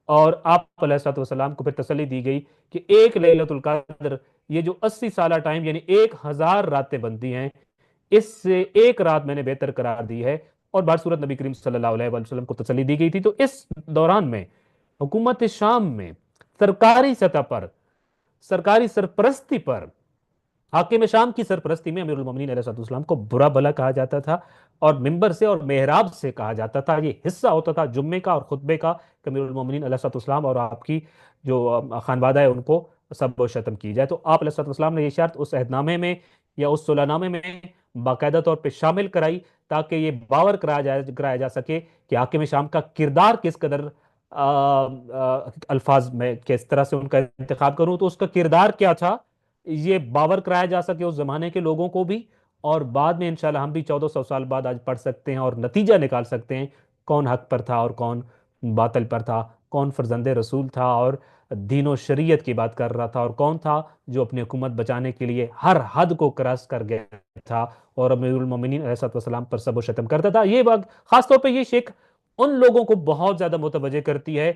اور آپ علیہ السلام کو پھر تسلی دی گئی کہ ایک لیلۃ القدر، یہ جو 80 سالہ ٹائم یعنی 1000 راتیں بنتی ہیں، اس سے ایک رات میں نے بہتر قرار دی ہے، اور بار صورت نبی کریم صلی اللہ علیہ وآلہ وسلم کو تسلی دی گئی تھی۔ تو اس دوران میں حکومت شام میں سرکاری سطح پر، سرکاری سرپرستی پر، حاکم شام کی سرپرستی میں امیر المومنین علیہ السلام کو برا بھلا کہا جاتا تھا، اور ممبر سے اور محراب سے کہا جاتا تھا، یہ حصہ ہوتا تھا جمعے کا اور خطبے کا کہ امیر المومنین علیہ السلام اور آپ کی جو خانوادہ ہے ان کو سب و شتم کی جائے۔ تو آپ علیہ السلام نے یہ شرط اس عہد نامے میں یا اس صلح نامے میں باقاعدہ طور پہ شامل کرائی، تاکہ یہ باور کرایا جا سکے کہ حاکم شام کا کردار کس قدر الفاظ میں کس طرح سے ان کا انتخاب کروں تو اس کا کردار کیا تھا، یہ باور کرایا جا سکے اس زمانے کے لوگوں کو بھی، اور بعد میں انشاءاللہ ہم بھی 1400 سال بعد آج پڑھ سکتے ہیں اور نتیجہ نکال سکتے ہیں کون حق پر تھا اور کون باطل پر تھا، کون فرزند رسول تھا اور دین و شریعت کی بات کر رہا تھا، اور کون تھا جو اپنی حکومت بچانے کے لیے ہر حد کو کراس کر گیا تھا اور امیر المومنین علیہ السلام پر سب و شتم کرتا تھا۔ یہ بات خاص طور پہ یہ شک ان لوگوں کو بہت زیادہ متوجہ کرتی ہے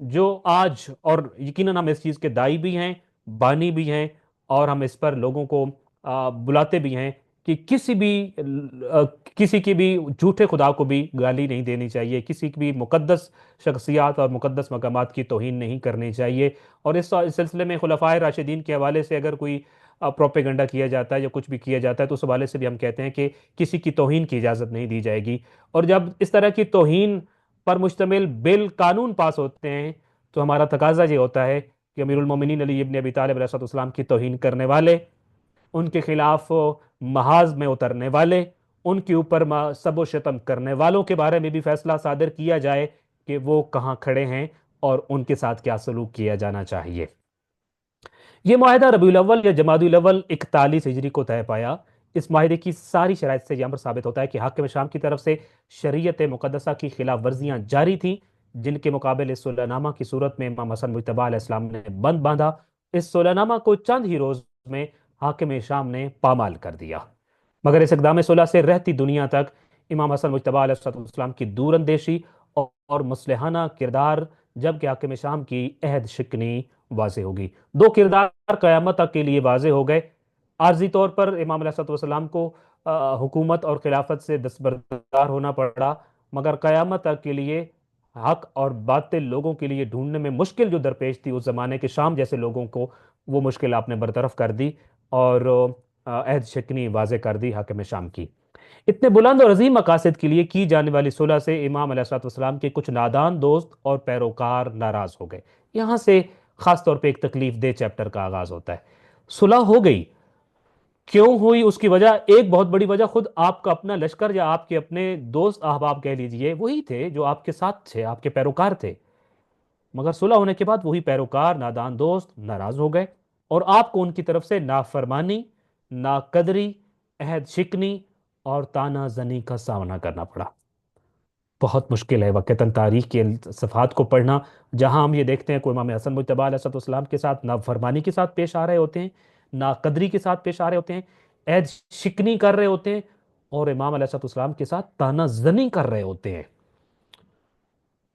جو آج، اور یقیناً ہم اس چیز کے دائی بھی ہیں، بانی بھی ہیں، اور ہم اس پر لوگوں کو بلاتے بھی ہیں کہ کسی کی بھی جھوٹے خدا کو بھی گالی نہیں دینی چاہیے، کسی کی بھی مقدس شخصیات اور مقدس مقامات کی توہین نہیں کرنی چاہیے، اور اس سلسلے میں خلفائے راشدین کے حوالے سے اگر کوئی پروپیگنڈا کیا جاتا ہے یا کچھ بھی کیا جاتا ہے تو اس حوالے سے بھی ہم کہتے ہیں کہ کسی کی توہین کی اجازت نہیں دی جائے گی، اور جب اس طرح کی توہین پر مشتمل بل قانون پاس ہوتے ہیں تو ہمارا تقاضا یہ ہوتا ہے کہ امیر المومنین علی ابن ابی طالب علیہ السلام کی توہین کرنے والے، ان کے خلاف محاذ میں اترنے والے، ان کے اوپر سب و شتم کرنے والوں کے بارے میں بھی فیصلہ صادر کیا جائے کہ وہ کہاں کھڑے ہیں اور ان کے ساتھ کیا سلوک کیا جانا چاہیے۔ یہ معاہدہ ربیع الاول یا جمادی الاول 41 ہجری کو طے پایا۔ اس معاہدے کی ساری شرائط سے یہ امر ثابت ہوتا ہے کہ حاکم شام کی طرف سے شریعت مقدسہ کی خلاف ورزیاں جاری تھیں، جن کے مقابل اس صلح نامہ کی صورت میں امام حسن مجتبی علیہ السلام نے بند باندھا۔ اس صلح نامہ کو چند ہی روز میں حاکم شام نے پامال کر دیا، مگر اس اقدام صلح سے رہتی دنیا تک امام حسن مجتبی علیہ السلام کی دور اندیشی اور مصلحانہ کردار، جبکہ حاکم شام کی عہد شکنی واضح ہوگی۔ دو کردار قیامت تک کے لیے واضح ہو گئے۔ عارضی طور پر امام علیہ السلام کو حکومت اور خلافت سے دستبردار ہونا پڑا، مگر قیامت تک کے لیے حق اور باطل لوگوں کے لیے ڈھونڈنے میں مشکل جو درپیش تھی اس زمانے کے شام جیسے لوگوں کو، وہ مشکل آپ نے برطرف کر دی اور عہد شکنی واضح کر دی حاکم شام کی۔ اتنے بلند اور عظیم مقاصد کے لیے کی جانے والی صلح سے امام علیہ السلام کے کچھ نادان دوست اور پیروکار ناراض ہو گئے۔ یہاں سے خاص طور پہ ایک تکلیف دہ چیپٹر کا آغاز ہوتا ہے۔ صلح ہو گئی، کیوں ہوئی اس کی وجہ، ایک بہت بڑی وجہ خود آپ کا اپنا لشکر یا آپ کے اپنے دوست احباب کہہ لیجئے وہی تھے جو آپ کے ساتھ تھے، آپ کے پیروکار تھے، مگر صلح ہونے کے بعد وہی پیروکار، نادان دوست ناراض ہو گئے اور آپ کو ان کی طرف سے نافرمانی، ناقدری، عہد شکنی اور تانا زنی کا سامنا کرنا پڑا۔ بہت مشکل ہے واقعتاً تاریخ کے صفحات کو پڑھنا، جہاں ہم یہ دیکھتے ہیں کہ امام حسن مجتبی علیہ السلام کے ساتھ نافرمانی کے ساتھ پیش آ رہے ہوتے ہیں، ناقدری کے ساتھ پیش آ رہے ہوتے ہیں، عہد شکنی کر رہے ہوتے ہیں، اور امام علیہ السلام کے ساتھ تانا زنی کر رہے ہوتے ہیں۔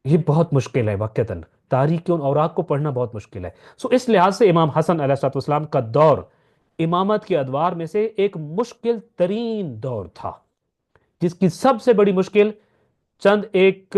یہ بہت مشکل ہے واقعتاً، تاریخ کے ان اوراق کو پڑھنا بہت مشکل ہے۔ اس لحاظ سے امام حسن علیہ السلام کا دور امامت کے ادوار میں سے ایک مشکل ترین دور تھا، جس کی سب سے بڑی مشکل چند ایک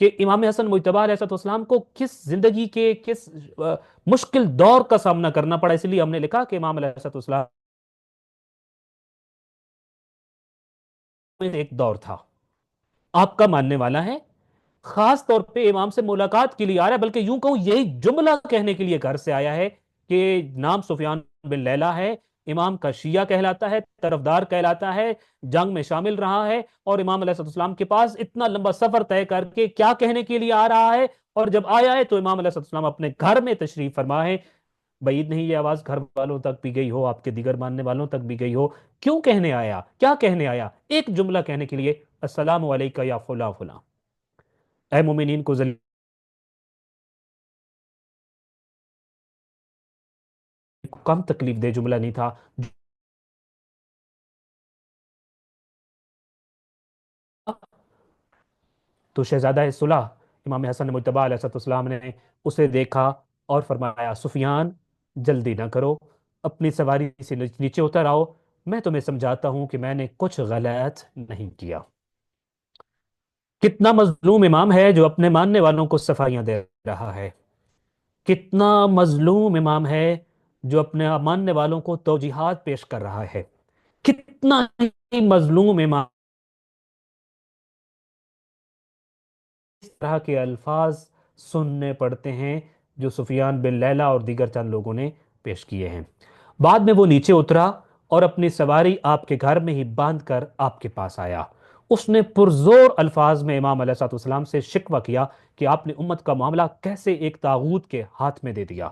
کہ امام حسن مجتبی علیہ السلام کو کس زندگی کے کس مشکل دور کا سامنا کرنا پڑا، اس لیے ہم نے لکھا کہ امام علیہ السلام میں ایک دور تھا، آپ کا ماننے والا ہے، خاص طور پہ امام سے ملاقات کے لیے آ رہا ہے، بلکہ یوں کہوں یہی جملہ کہنے کے لیے گھر سے آیا ہے کہ نام سفیان بن لیلہ ہے، امام کا شیعہ کہلاتا ہے، طرفدار کہلاتا ہے، جنگ میں شامل رہا ہے، اور امام علیہ السلام کے پاس اتنا لمبا سفر طے کر کے کیا کہنے کے لیے آ رہا ہے، اور جب آیا ہے تو امام علیہ السلام اپنے گھر میں تشریف فرما ہے۔ بعید نہیں یہ آواز گھر والوں تک بھی گئی ہو، آپ کے دیگر ماننے والوں تک بھی گئی ہو، کیوں کہنے آیا، کیا کہنے آیا؟ ایک جملہ کہنے کے لیے، السلام علیکہ یا فلاں فلاں، اے مومنین کو کم تکلیف دہ جملہ نہیں تھا۔ تو شہزادہ صلح امام حسن مجتبی علیہ السلام نے اسے دیکھا اور فرمایا، سفیان جلدی نہ کرو، اپنی سواری سے نیچے اتر آؤ، میں تمہیں سمجھاتا ہوں کہ میں نے کچھ غلط نہیں کیا۔ کتنا مظلوم امام ہے جو اپنے ماننے والوں کو صفائیاں دے رہا ہے، کتنا مظلوم امام ہے جو اپنے ماننے والوں کو توجیحات پیش کر رہا ہے، کتنا ہی مظلوم امام اس طرح کے الفاظ سننے پڑتے ہیں جو سفیان بن لیلہ اور دیگر چند لوگوں نے پیش کیے ہیں۔ بعد میں وہ نیچے اترا اور اپنی سواری آپ کے گھر میں ہی باندھ کر آپ کے پاس آیا۔ اس نے پرزور الفاظ میں امام علیہ السلام سے شکوہ کیا کہ آپ نے امت کا معاملہ کیسے ایک طاغوت کے ہاتھ میں دے دیا۔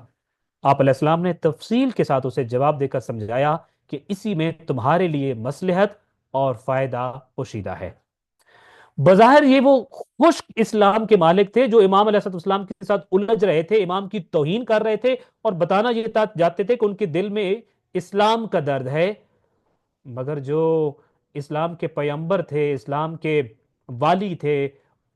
آپ علیہ السلام نے تفصیل کے ساتھ اسے جواب دے کر سمجھایا کہ اسی میں تمہارے لیے مصلحت اور فائدہ پوشیدہ ہے۔ بظاہر یہ وہ خشک اسلام کے مالک تھے جو امام علیہ السلام کے ساتھ الجھ رہے تھے، امام کی توہین کر رہے تھے اور بتانا یہ جاتے تھے کہ ان کے دل میں اسلام کا درد ہے، مگر جو اسلام کے پیمبر تھے، اسلام کے والی تھے،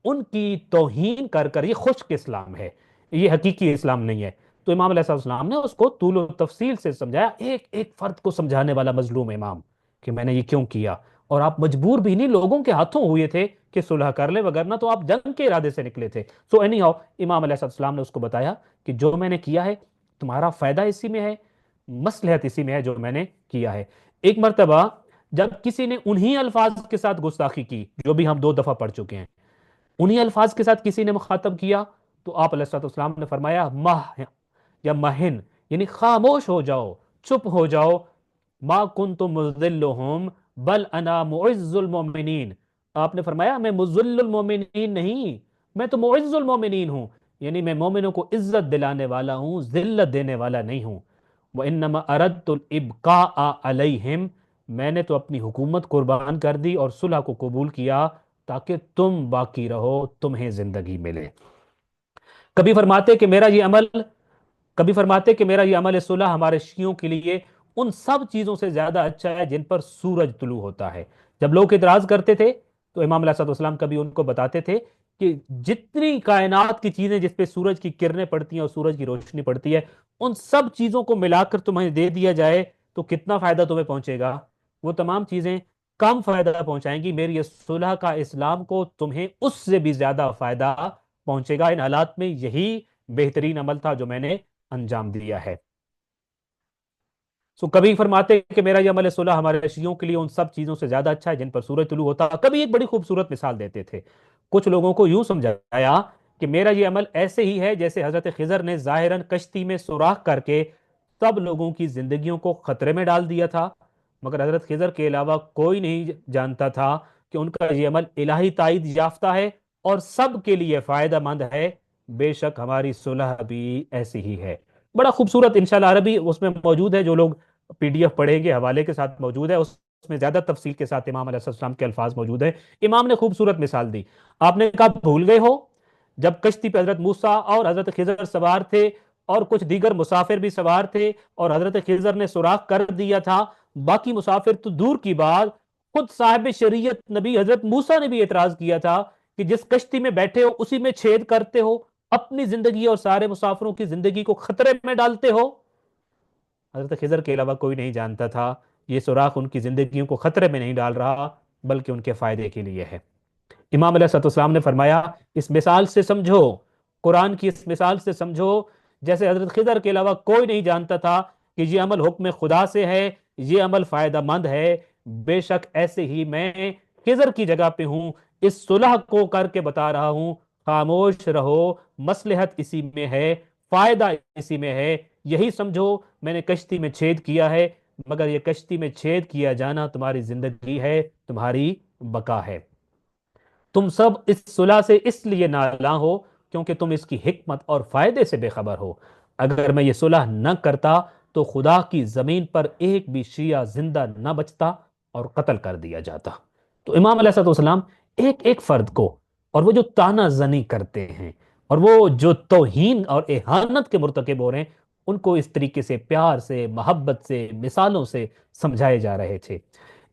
ان کی توہین کر کر یہ خشک اسلام ہے، یہ حقیقی اسلام نہیں ہے۔ تو امام علیہ السلام نے اس کو طول و تفصیل سے سمجھایا، ایک ایک فرد کو سمجھانے والا مظلوم امام، کہ میں نے یہ کیوں کیا، اور آپ مجبور بھی نہیں، لوگوں کے ہاتھوں ہوئے تھے کہ صلح کر لے، وگرنہ تو آپ جنگ کے ارادے سے نکلے تھے۔ سو اینی ہاؤ امام علیہ السلام نے اس کو بتایا کہ جو میں نے کیا ہے تمہارا فائدہ اسی میں ہے، مصلحت اسی میں ہے جو میں نے کیا ہے۔ ایک مرتبہ جب کسی نے انہی الفاظ کے ساتھ گستاخی کی جو بھی ہم 2 دفعہ پڑھ چکے ہیں، انہی الفاظ کے ساتھ کسی نے مخاطب کیا، تو آپ علیہ السلام نے فرمایا ماہ یا مہن، یعنی خاموش ہو جاؤ، چپ ہو جاؤ، ما کنت مذلہم بل انا معز المومنین۔ آپ نے فرمایا میں مذل المومنین نہیں، میں تو معز المومنین ہوں، یعنی میں مومنوں کو عزت دلانے والا ہوں، ذلت دینے والا نہیں ہوں۔ وَإِنَّمَا أَرَدْتُ الْإِبْقَاءَ عَلَيْهِمْ، میں نے تو اپنی حکومت قربان کر دی اور صلح کو قبول کیا تاکہ تم باقی رہو، تمہیں زندگی ملے۔ کبھی فرماتے کہ میرا یہ عمل کبھی فرماتے کہ میرا یہ عمل صلح ہمارے شیعوں کے لیے ان سب چیزوں سے زیادہ اچھا ہے جن پر سورج طلوع ہوتا ہے۔ جب لوگ اعتراض کرتے تھے تو امام علیہ السلام کبھی ان کو بتاتے تھے کہ جتنی کائنات کی چیزیں جس پہ سورج کی کرنیں پڑتی ہیں اور سورج کی روشنی پڑتی ہے، ان سب چیزوں کو ملا کر تمہیں دے دیا جائے تو کتنا فائدہ تمہیں پہنچے گا؟ وہ تمام چیزیں کم فائدہ پہنچائیں گی، میری اس صلح کا اسلام کو تمہیں اس سے بھی زیادہ فائدہ پہنچے گا۔ ان حالات میں یہی بہترین عمل تھا جو میں نے انجام دیا ہے۔ کبھی فرماتے کہ میرا یہ عمل صلح ہمارے شیعوں کے لیے ان سب چیزوں سے زیادہ اچھا ہے جن پر سورج طلوع ہوتا، کبھی ایک بڑی خوبصورت مثال دیتے تھے، کچھ لوگوں کو یوں سمجھایا کہ میرا یہ عمل ایسے ہی ہے جیسے حضرت خضر نے ظاہراً کشتی میں سوراخ کر کے سب لوگوں کی زندگیوں کو خطرے میں ڈال دیا تھا، مگر حضرت خضر کے علاوہ کوئی نہیں جانتا تھا کہ ان کا یہ عمل الہی تائید یافتہ ہے اور سب کے لیے فائدہ مند ہے۔ بے شک ہماری صلح بھی ایسی ہی ہے۔ بڑا خوبصورت انشاءاللہ عربی اس میں موجود ہے، جو لوگ پی ڈی ایف پڑھیں گے حوالے کے ساتھ موجود ہے، اس میں زیادہ تفصیل کے ساتھ امام علیہ السلام کے الفاظ موجود ہیں۔ امام نے خوبصورت مثال دی، آپ نے کہا بھول گئے ہو جب کشتی پہ حضرت موسیٰ اور حضرت خضر سوار تھے اور کچھ دیگر مسافر بھی سوار تھے اور حضرت خضر نے سوراخ کر دیا تھا، باقی مسافر تو دور کی بات، خود صاحب شریعت نبی حضرت موسیٰ نے بھی اعتراض کیا تھا کہ جس کشتی میں بیٹھے ہو اسی میں چھید کرتے ہو، اپنی زندگی اور سارے مسافروں کی زندگی کو خطرے میں ڈالتے ہو۔ حضرت خضر کے علاوہ کوئی نہیں جانتا تھا یہ سوراخ ان کی زندگیوں کو خطرے میں نہیں ڈال رہا بلکہ ان کے فائدے کے لیے ہے۔ امام علیہ السلام نے فرمایا اس مثال سے سمجھو، قرآن کی اس مثال سے سمجھو، جیسے حضرت خضر کے علاوہ کوئی نہیں جانتا تھا کہ یہ عمل حکم خدا سے ہے، یہ عمل فائدہ مند ہے، بے شک ایسے ہی میں خضر کی جگہ پہ ہوں، اس صلح کو کر کے بتا رہا ہوں، خاموش رہو، مصلحت اسی میں ہے، فائدہ اسی میں ہے، یہی سمجھو میں نے کشتی میں چھید کیا ہے، مگر یہ کشتی میں چھید کیا جانا تمہاری زندگی ہے، تمہاری بقا ہے۔ تم سب اس صلح سے اس لیے نالاں ہو کیونکہ تم اس کی حکمت اور فائدے سے بے خبر ہو۔ اگر میں یہ صلح نہ کرتا تو خدا کی زمین پر ایک بھی شیعہ زندہ نہ بچتا اور قتل کر دیا جاتا۔ تو امام علیہ السلام ایک ایک فرد کو، اور وہ جو تانا زنی کرتے ہیں اور وہ جو توہین اور اہانت کے مرتکب ہو رہے ہیں، ان کو اس طریقے سے پیار سے، محبت سے، مثالوں سے سمجھائے جا رہے تھے۔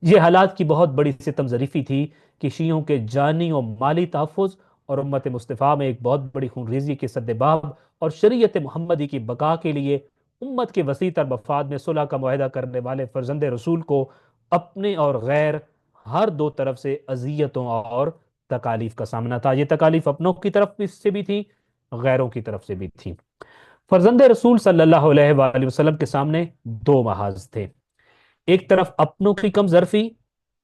یہ حالات کی بہت بڑی ستم ظریفی تھی کہ شیعوں کے جانی و مالی تحفظ اور امت مصطفیٰ میں ایک بہت بڑی خونریزی کے سدباب اور شریعت محمدی کی بقا کے لیے امت کے وسیع تر مفاد میں صلح کا معاہدہ کرنے والے فرزند رسول کو اپنے اور غیر ہر دو طرف سے اذیتوں اور تکالیف کا سامنا تھا۔ یہ تکالیف اپنوں کی طرف سے بھی تھی، غیروں کی طرف سے بھی تھی۔ فرزند رسول صلی اللہ علیہ وآلہ وسلم کے سامنے دو محاذ تھے، ایک طرف اپنوں کی کم ظرفی،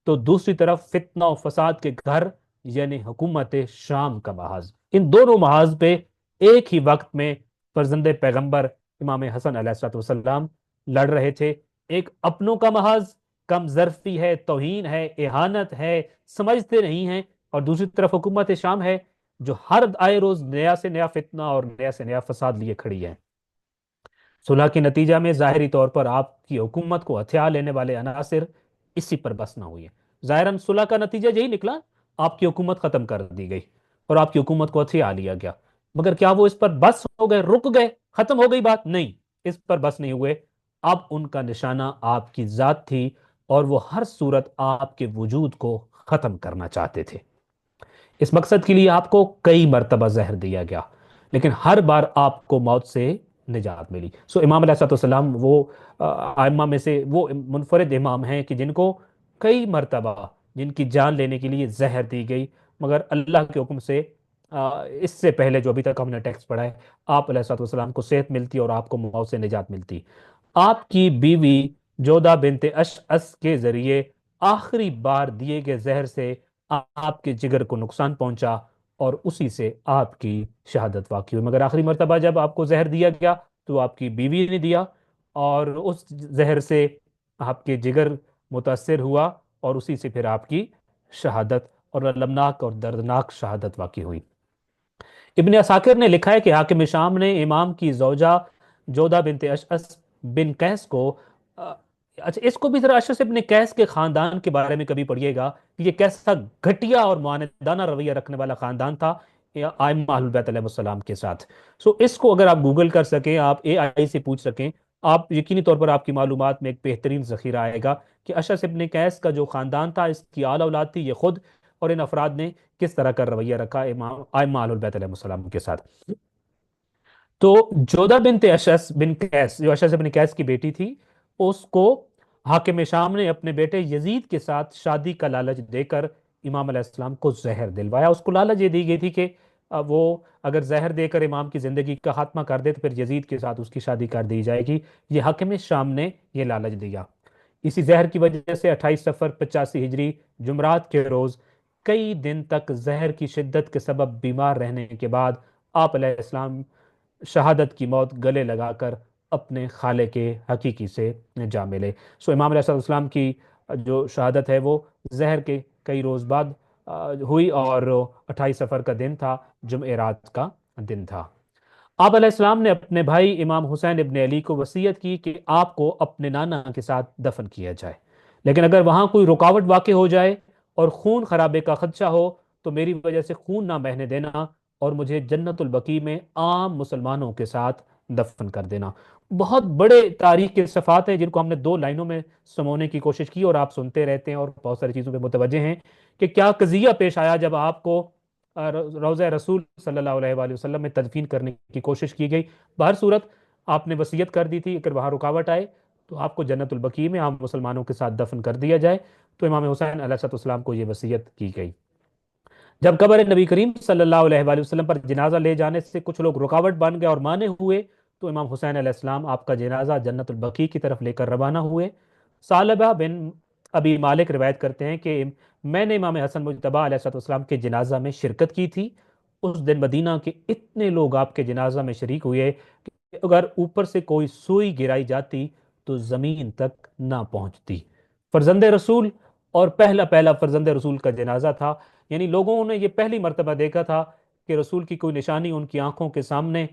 تو دوسری طرف فتنہ و فساد کے گھر یعنی حکومت شام کا محاذ۔ ان دونوں محاذ پہ ایک ہی وقت میں فرزند پیغمبر امام حسن علیہ الصلوۃ والسلام لڑ رہے تھے۔ ایک اپنوں کا محاذ، کم ظرفی ہے، توہین ہے، اہانت ہے، سمجھتے نہیں ہیں، اور دوسری طرف حکومت شام ہے جو ہر آئے روز نیا سے نیا فتنہ اور نیا سے نیا فساد لیے کھڑی ہے۔ صلح کے نتیجہ میں ظاہری طور پر آپ کی حکومت کو ہتھیار لینے والے عناصر اسی پر بس نہ ہوئی ہیں۔ ظاہراً صلح کا نتیجہ یہی نکلا، آپ کی حکومت ختم کر دی گئی اور آپ کی حکومت کو ہتھیار لیا گیا، مگر کیا وہ اس پر بس ہو گئے، رک گئے، ختم ہو گئی بات؟ نہیں، اس پر بس نہیں ہوئے۔ اب ان کا نشانہ آپ کی ذات تھی اور وہ ہر صورت آپ کے وجود کو ختم کرنا چاہتے تھے۔ اس مقصد کے لیے آپ کو کئی مرتبہ زہر دیا گیا، لیکن ہر بار آپ کو موت سے نجات ملی۔ سو امام علیہ السلام وہ ائمہ میں سے وہ منفرد امام ہیں کہ جن کو کئی مرتبہ جن کی جان لینے کے لیے زہر دی گئی، مگر اللہ کے حکم سے اس سے پہلے جو ابھی تک ہم نے ٹیکسٹ پڑھا ہے، آپ علیہ السلام کو صحت ملتی اور آپ کو موت سے نجات ملتی۔ آپ کی بیوی جودہ بنت اشعث کے ذریعے آخری بار دیے گئے زہر سے آپ کے جگر کو نقصان پہنچا اور اسی سے آپ کی شہادت واقع ہوئی، مگر آخری مرتبہ جب آپ کو زہر دیا گیا تو آپ کی بیوی نے دیا، اور اس زہر سے آپ کے جگر متاثر ہوا اور اسی سے پھر آپ کی شہادت اور المناک اور دردناک شہادت واقع ہوئی۔ ابن عساکر نے لکھا ہے کہ حاکم شام نے امام کی زوجہ جودہ بنت اشعث بن قیس کو اچھا اس کو بھی ذرا اشعث ابن قیس کے خاندان کے بارے میں کبھی پڑھیے گا کہ یہ کیسا گھٹیا اور معاندانہ رویہ رکھنے والا خاندان تھا ائمہ اہل بیت علیہ السلام کے ساتھ۔ سو اس کو اگر آپ گوگل کر سکیں، آپ اے آئی سے پوچھ سکیں، آپ یقینی طور پر آپ کی معلومات میں ایک بہترین ذخیرہ آئے گا کہ اشعث ابن قیس کا جو خاندان تھا، اس کی اعلی اولاد تھی یہ خود، اور ان افراد نے کس طرح کا رویہ رکھا امام ائمہ اہل بیت علیہ السلام کے ساتھ۔ تو جودہ بنت اشعث بن قیس جو اشعث بن قیس کی بیٹی تھی، اس کو حاکم شام نے اپنے بیٹے یزید کے ساتھ شادی کا لالچ دے کر امام علیہ السلام کو زہر دلوایا۔ اس کو لالچ یہ دی گئی تھی کہ وہ اگر زہر دے کر امام کی زندگی کا خاتمہ کر دے تو پھر یزید کے ساتھ اس کی شادی کر دی جائے گی۔ یہ حاکم شام نے یہ لالچ دیا۔ اسی زہر کی وجہ سے 28 صفر 85 ہجری جمعرات کے روز کئی دن تک زہر کی شدت کے سبب بیمار رہنے کے بعد آپ علیہ السلام شہادت کی موت گلے لگا کر اپنے خالق کے حقیقی سے جا ملے۔ سو امام علیہ السلام کی جو شہادت ہے وہ زہر کے کئی روز بعد ہوئی، اور 28 صفر کا دن تھا، جمعرات کا دن تھا۔ آپ علیہ السلام نے اپنے بھائی امام حسین ابن علی کو وصیت کی کہ آپ کو اپنے نانا کے ساتھ دفن کیا جائے، لیکن اگر وہاں کوئی رکاوٹ واقع ہو جائے اور خون خرابے کا خدشہ ہو تو میری وجہ سے خون نہ بہنے دینا اور مجھے جنت البقیع میں عام مسلمانوں کے ساتھ دفن کر دینا۔ بہت بڑے تاریخ کے صفحات ہیں جن کو ہم نے 2 لائنوں میں سمونے کی کوشش کی، اور آپ سنتے رہتے ہیں اور بہت ساری چیزوں پہ متوجہ ہیں کہ کیا قضیہ پیش آیا جب آپ کو روضہ رسول صلی اللہ علیہ وآلہ وسلم میں تدفین کرنے کی کوشش کی گئی۔ بہر صورت آپ نے وصیت کر دی تھی اگر وہاں رکاوٹ آئے تو آپ کو جنت البقیع میں عام مسلمانوں کے ساتھ دفن کر دیا جائے، تو امام حسین علیہ السلام کو یہ وصیت کی گئی۔ جب قبر نبی کریم صلی اللہ علیہ وآلہ وسلم پر جنازہ لے جانے سے کچھ لوگ رکاوٹ بن گئے اور مانے ہوئے، تو امام حسین علیہ السلام آپ کا جنازہ جنت البقیع کی طرف لے کر روانہ ہوئے۔ ثعلبہ بن ابی مالک روایت کرتے ہیں کہ میں نے امام حسن مجتبیٰ علیہ السلام کے جنازہ میں شرکت کی تھی۔ اس دن مدینہ کے اتنے لوگ آپ کے جنازہ میں شریک ہوئے کہ اگر اوپر سے کوئی سوئی گرائی جاتی تو زمین تک نہ پہنچتی۔ فرزند رسول اور پہلا پہلا فرزند رسول کا جنازہ تھا، یعنی لوگوں نے یہ پہلی مرتبہ دیکھا تھا کہ رسول کی کوئی نشانی ان کی آنکھوں کے سامنے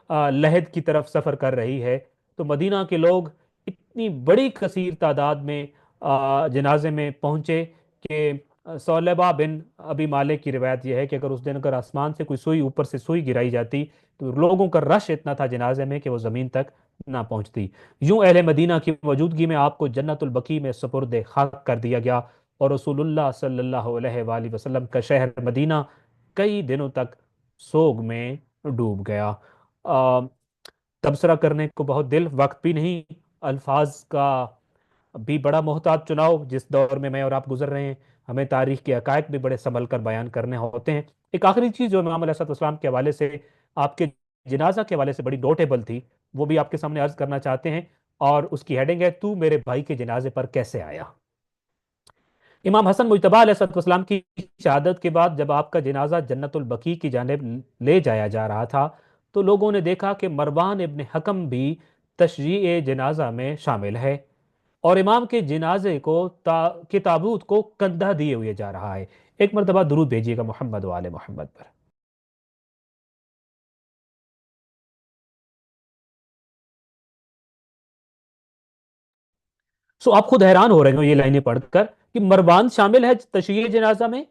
لحد کی طرف سفر کر رہی ہے۔ تو مدینہ کے لوگ اتنی بڑی کثیر تعداد میں جنازے میں پہنچے کہ ثعلبہ بن ابی مالک کی روایت یہ ہے کہ اگر آسمان سے کوئی سوئی اوپر سے سوئی گرائی جاتی تو لوگوں کا رش اتنا تھا جنازے میں کہ وہ زمین تک نہ پہنچتی۔ یوں اہل مدینہ کی موجودگی میں آپ کو جنت البقیع میں سپرد خاک کر دیا گیا، اور رسول اللہ صلی اللہ علیہ وآلہ وسلم کا شہر مدینہ کئی دنوں تک سوگ میں ڈوب گیا۔ تبصرہ کرنے کو بہت دل، وقت بھی نہیں، الفاظ کا بھی بڑا محتاط چناؤ جس دور میں میں اور آپ گزر رہے ہیں، ہمیں تاریخ کے حقائق بھی بڑے سنبھل کر بیان کرنے ہوتے ہیں۔ ایک آخری چیز جو امام علیہ السلام کے حوالے سے، آپ کے جنازہ کے حوالے سے بڑی نوٹیبل تھی، وہ بھی آپ کے سامنے عرض کرنا چاہتے ہیں، اور اس کی ہیڈنگ ہے تو میرے بھائی کے جنازے پر کیسے آیا۔ امام حسن مجتبیٰ علیہ السلام کی شہادت کے بعد جب آپ کا جنازہ جنت البقیع کی جانب لے جایا جا رہا تھا تو لوگوں نے دیکھا کہ مروان ابن حکم بھی تشییع جنازہ میں شامل ہے، اور امام کے جنازے کو کے تابوت کو کندھا دیے ہوئے جا رہا ہے۔ ایک مرتبہ درود بھیجیے گا محمد و آل محمد پر۔ سو آپ خود حیران ہو رہے ہو یہ لائنیں پڑھ کر کہ مروان شامل ہے تشییع جنازہ میں،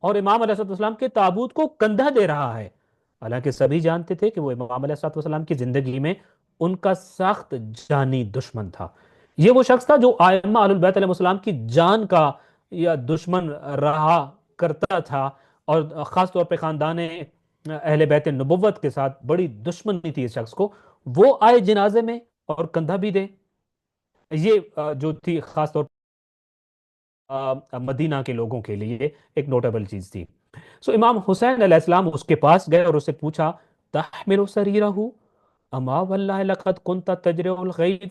اور امام علیہ السلام کے تابوت کو کندھا دے رہا ہے۔ حالانکہ سبھی جانتے تھے کہ وہ امام علیہ السلام کی زندگی میں ان کا سخت جانی دشمن تھا۔ یہ وہ شخص تھا جو ائمہ اہل البیت علیہ السلام کی جان کا یا دشمن رہا کرتا تھا، اور خاص طور پہ خاندان اہل بیت نبوت کے ساتھ بڑی دشمنی تھی اس شخص کو۔ وہ آئے جنازے میں اور کندھا بھی دے، یہ جو تھی خاص طور مدینہ کے لوگوں کے لیے ایک نوٹیبل چیز تھی۔ سو امام حسین علیہ السلام اس کے پاس گئے اور اسے پوچھا، تحمل سریرہ اما واللہ لقد کنت تجرع الغیظ،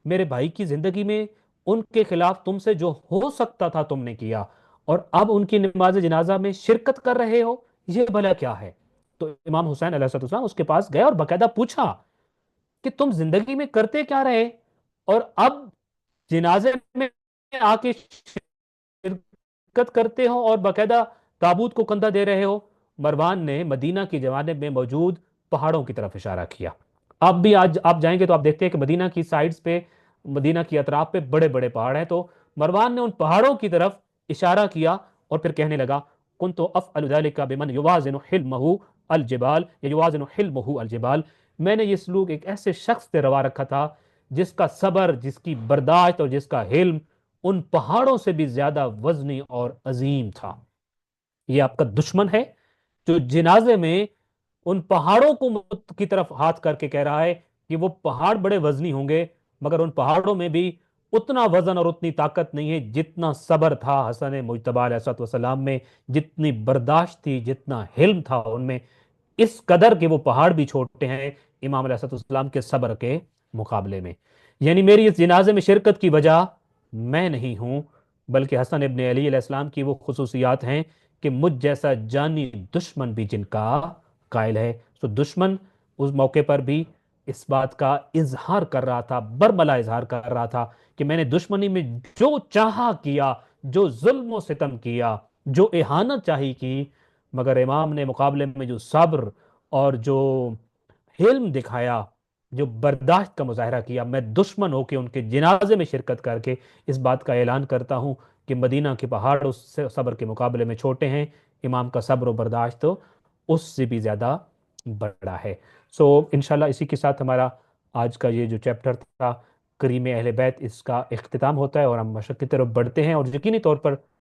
میرے بھائی کی زندگی میں ان کے خلاف تم سے جو ہو سکتا تھا تم نے کیا، اور اب ان کی نماز جنازہ میں شرکت کر رہے ہو، یہ بھلا کیا ہے؟ تو امام حسین علیہ السلام اس کے پاس گئے اور باقاعدہ پوچھا کہ تم زندگی میں کرتے کیا رہے، اور اب جنازے میں آ کے شرکت کرتے ہو اور باقاعدہ تابوت کو کندھا دے رہے ہو؟ مروان نے مدینہ کی جوانب میں موجود پہاڑوں کی طرف اشارہ کیا۔ اب بھی آج آپ جائیں گے تو آپ دیکھتے ہیں کہ مدینہ کی سائڈز پہ، مدینہ کی اطراف پہ بڑے بڑے پہاڑ ہیں، تو مروان نے ان پہاڑوں کی طرف اشارہ کیا اور پھر کہنے لگا، کنت افعل ذلك بمن يوازن حلمه الجبال یا يوازن حلمه الجبال، میں نے یہ سلوک ایک ایسے شخص سے روا رکھا تھا جس کا صبر، جس کی برداشت اور جس کا حلم ان پہاڑوں سے بھی زیادہ وزنی اور عظیم تھا۔ یہ آپ کا دشمن ہے جو جنازے میں ان پہاڑوں کو کی طرف ہاتھ کر کے کہہ رہا ہے کہ وہ پہاڑ بڑے وزنی ہوں گے، مگر ان پہاڑوں میں بھی اتنا وزن اور اتنی طاقت نہیں ہے جتنا صبر تھا حسن مجتبیٰ علیہ السلام میں، جتنی برداشت تھی، جتنا حلم تھا ان میں، اس قدر کہ وہ پہاڑ بھی چھوٹے ہیں امام علیہ السلام کے صبر کے مقابلے میں۔ یعنی میری اس جنازے میں شرکت کی وجہ میں نہیں ہوں، بلکہ حسن ابن علی علیہ السلام کی وہ خصوصیات ہیں کہ مجھ جیسا جانی دشمن بھی جن کا قائل ہے۔ تو دشمن اس موقع پر بھی اس بات کا اظہار کر رہا تھا، برملا اظہار کر رہا تھا کہ میں نے دشمنی میں جو چاہا کیا، جو ظلم و ستم کیا، جو اہانت چاہی کی، مگر امام نے مقابلے میں جو صبر اور جو حلم دکھایا، جو برداشت کا مظاہرہ کیا، میں دشمن ہو کے ان کے جنازے میں شرکت کر کے اس بات کا اعلان کرتا ہوں کہ مدینہ کے پہاڑ اس صبر کے مقابلے میں چھوٹے ہیں، امام کا صبر و برداشت تو اس سے بھی زیادہ بڑا ہے۔ سو انشاءاللہ اسی کے ساتھ ہمارا آج کا یہ جو چیپٹر تھا کریم اہل بیت، اس کا اختتام ہوتا ہے اور ہم مشق کی طرف بڑھتے ہیں، اور یقینی طور پر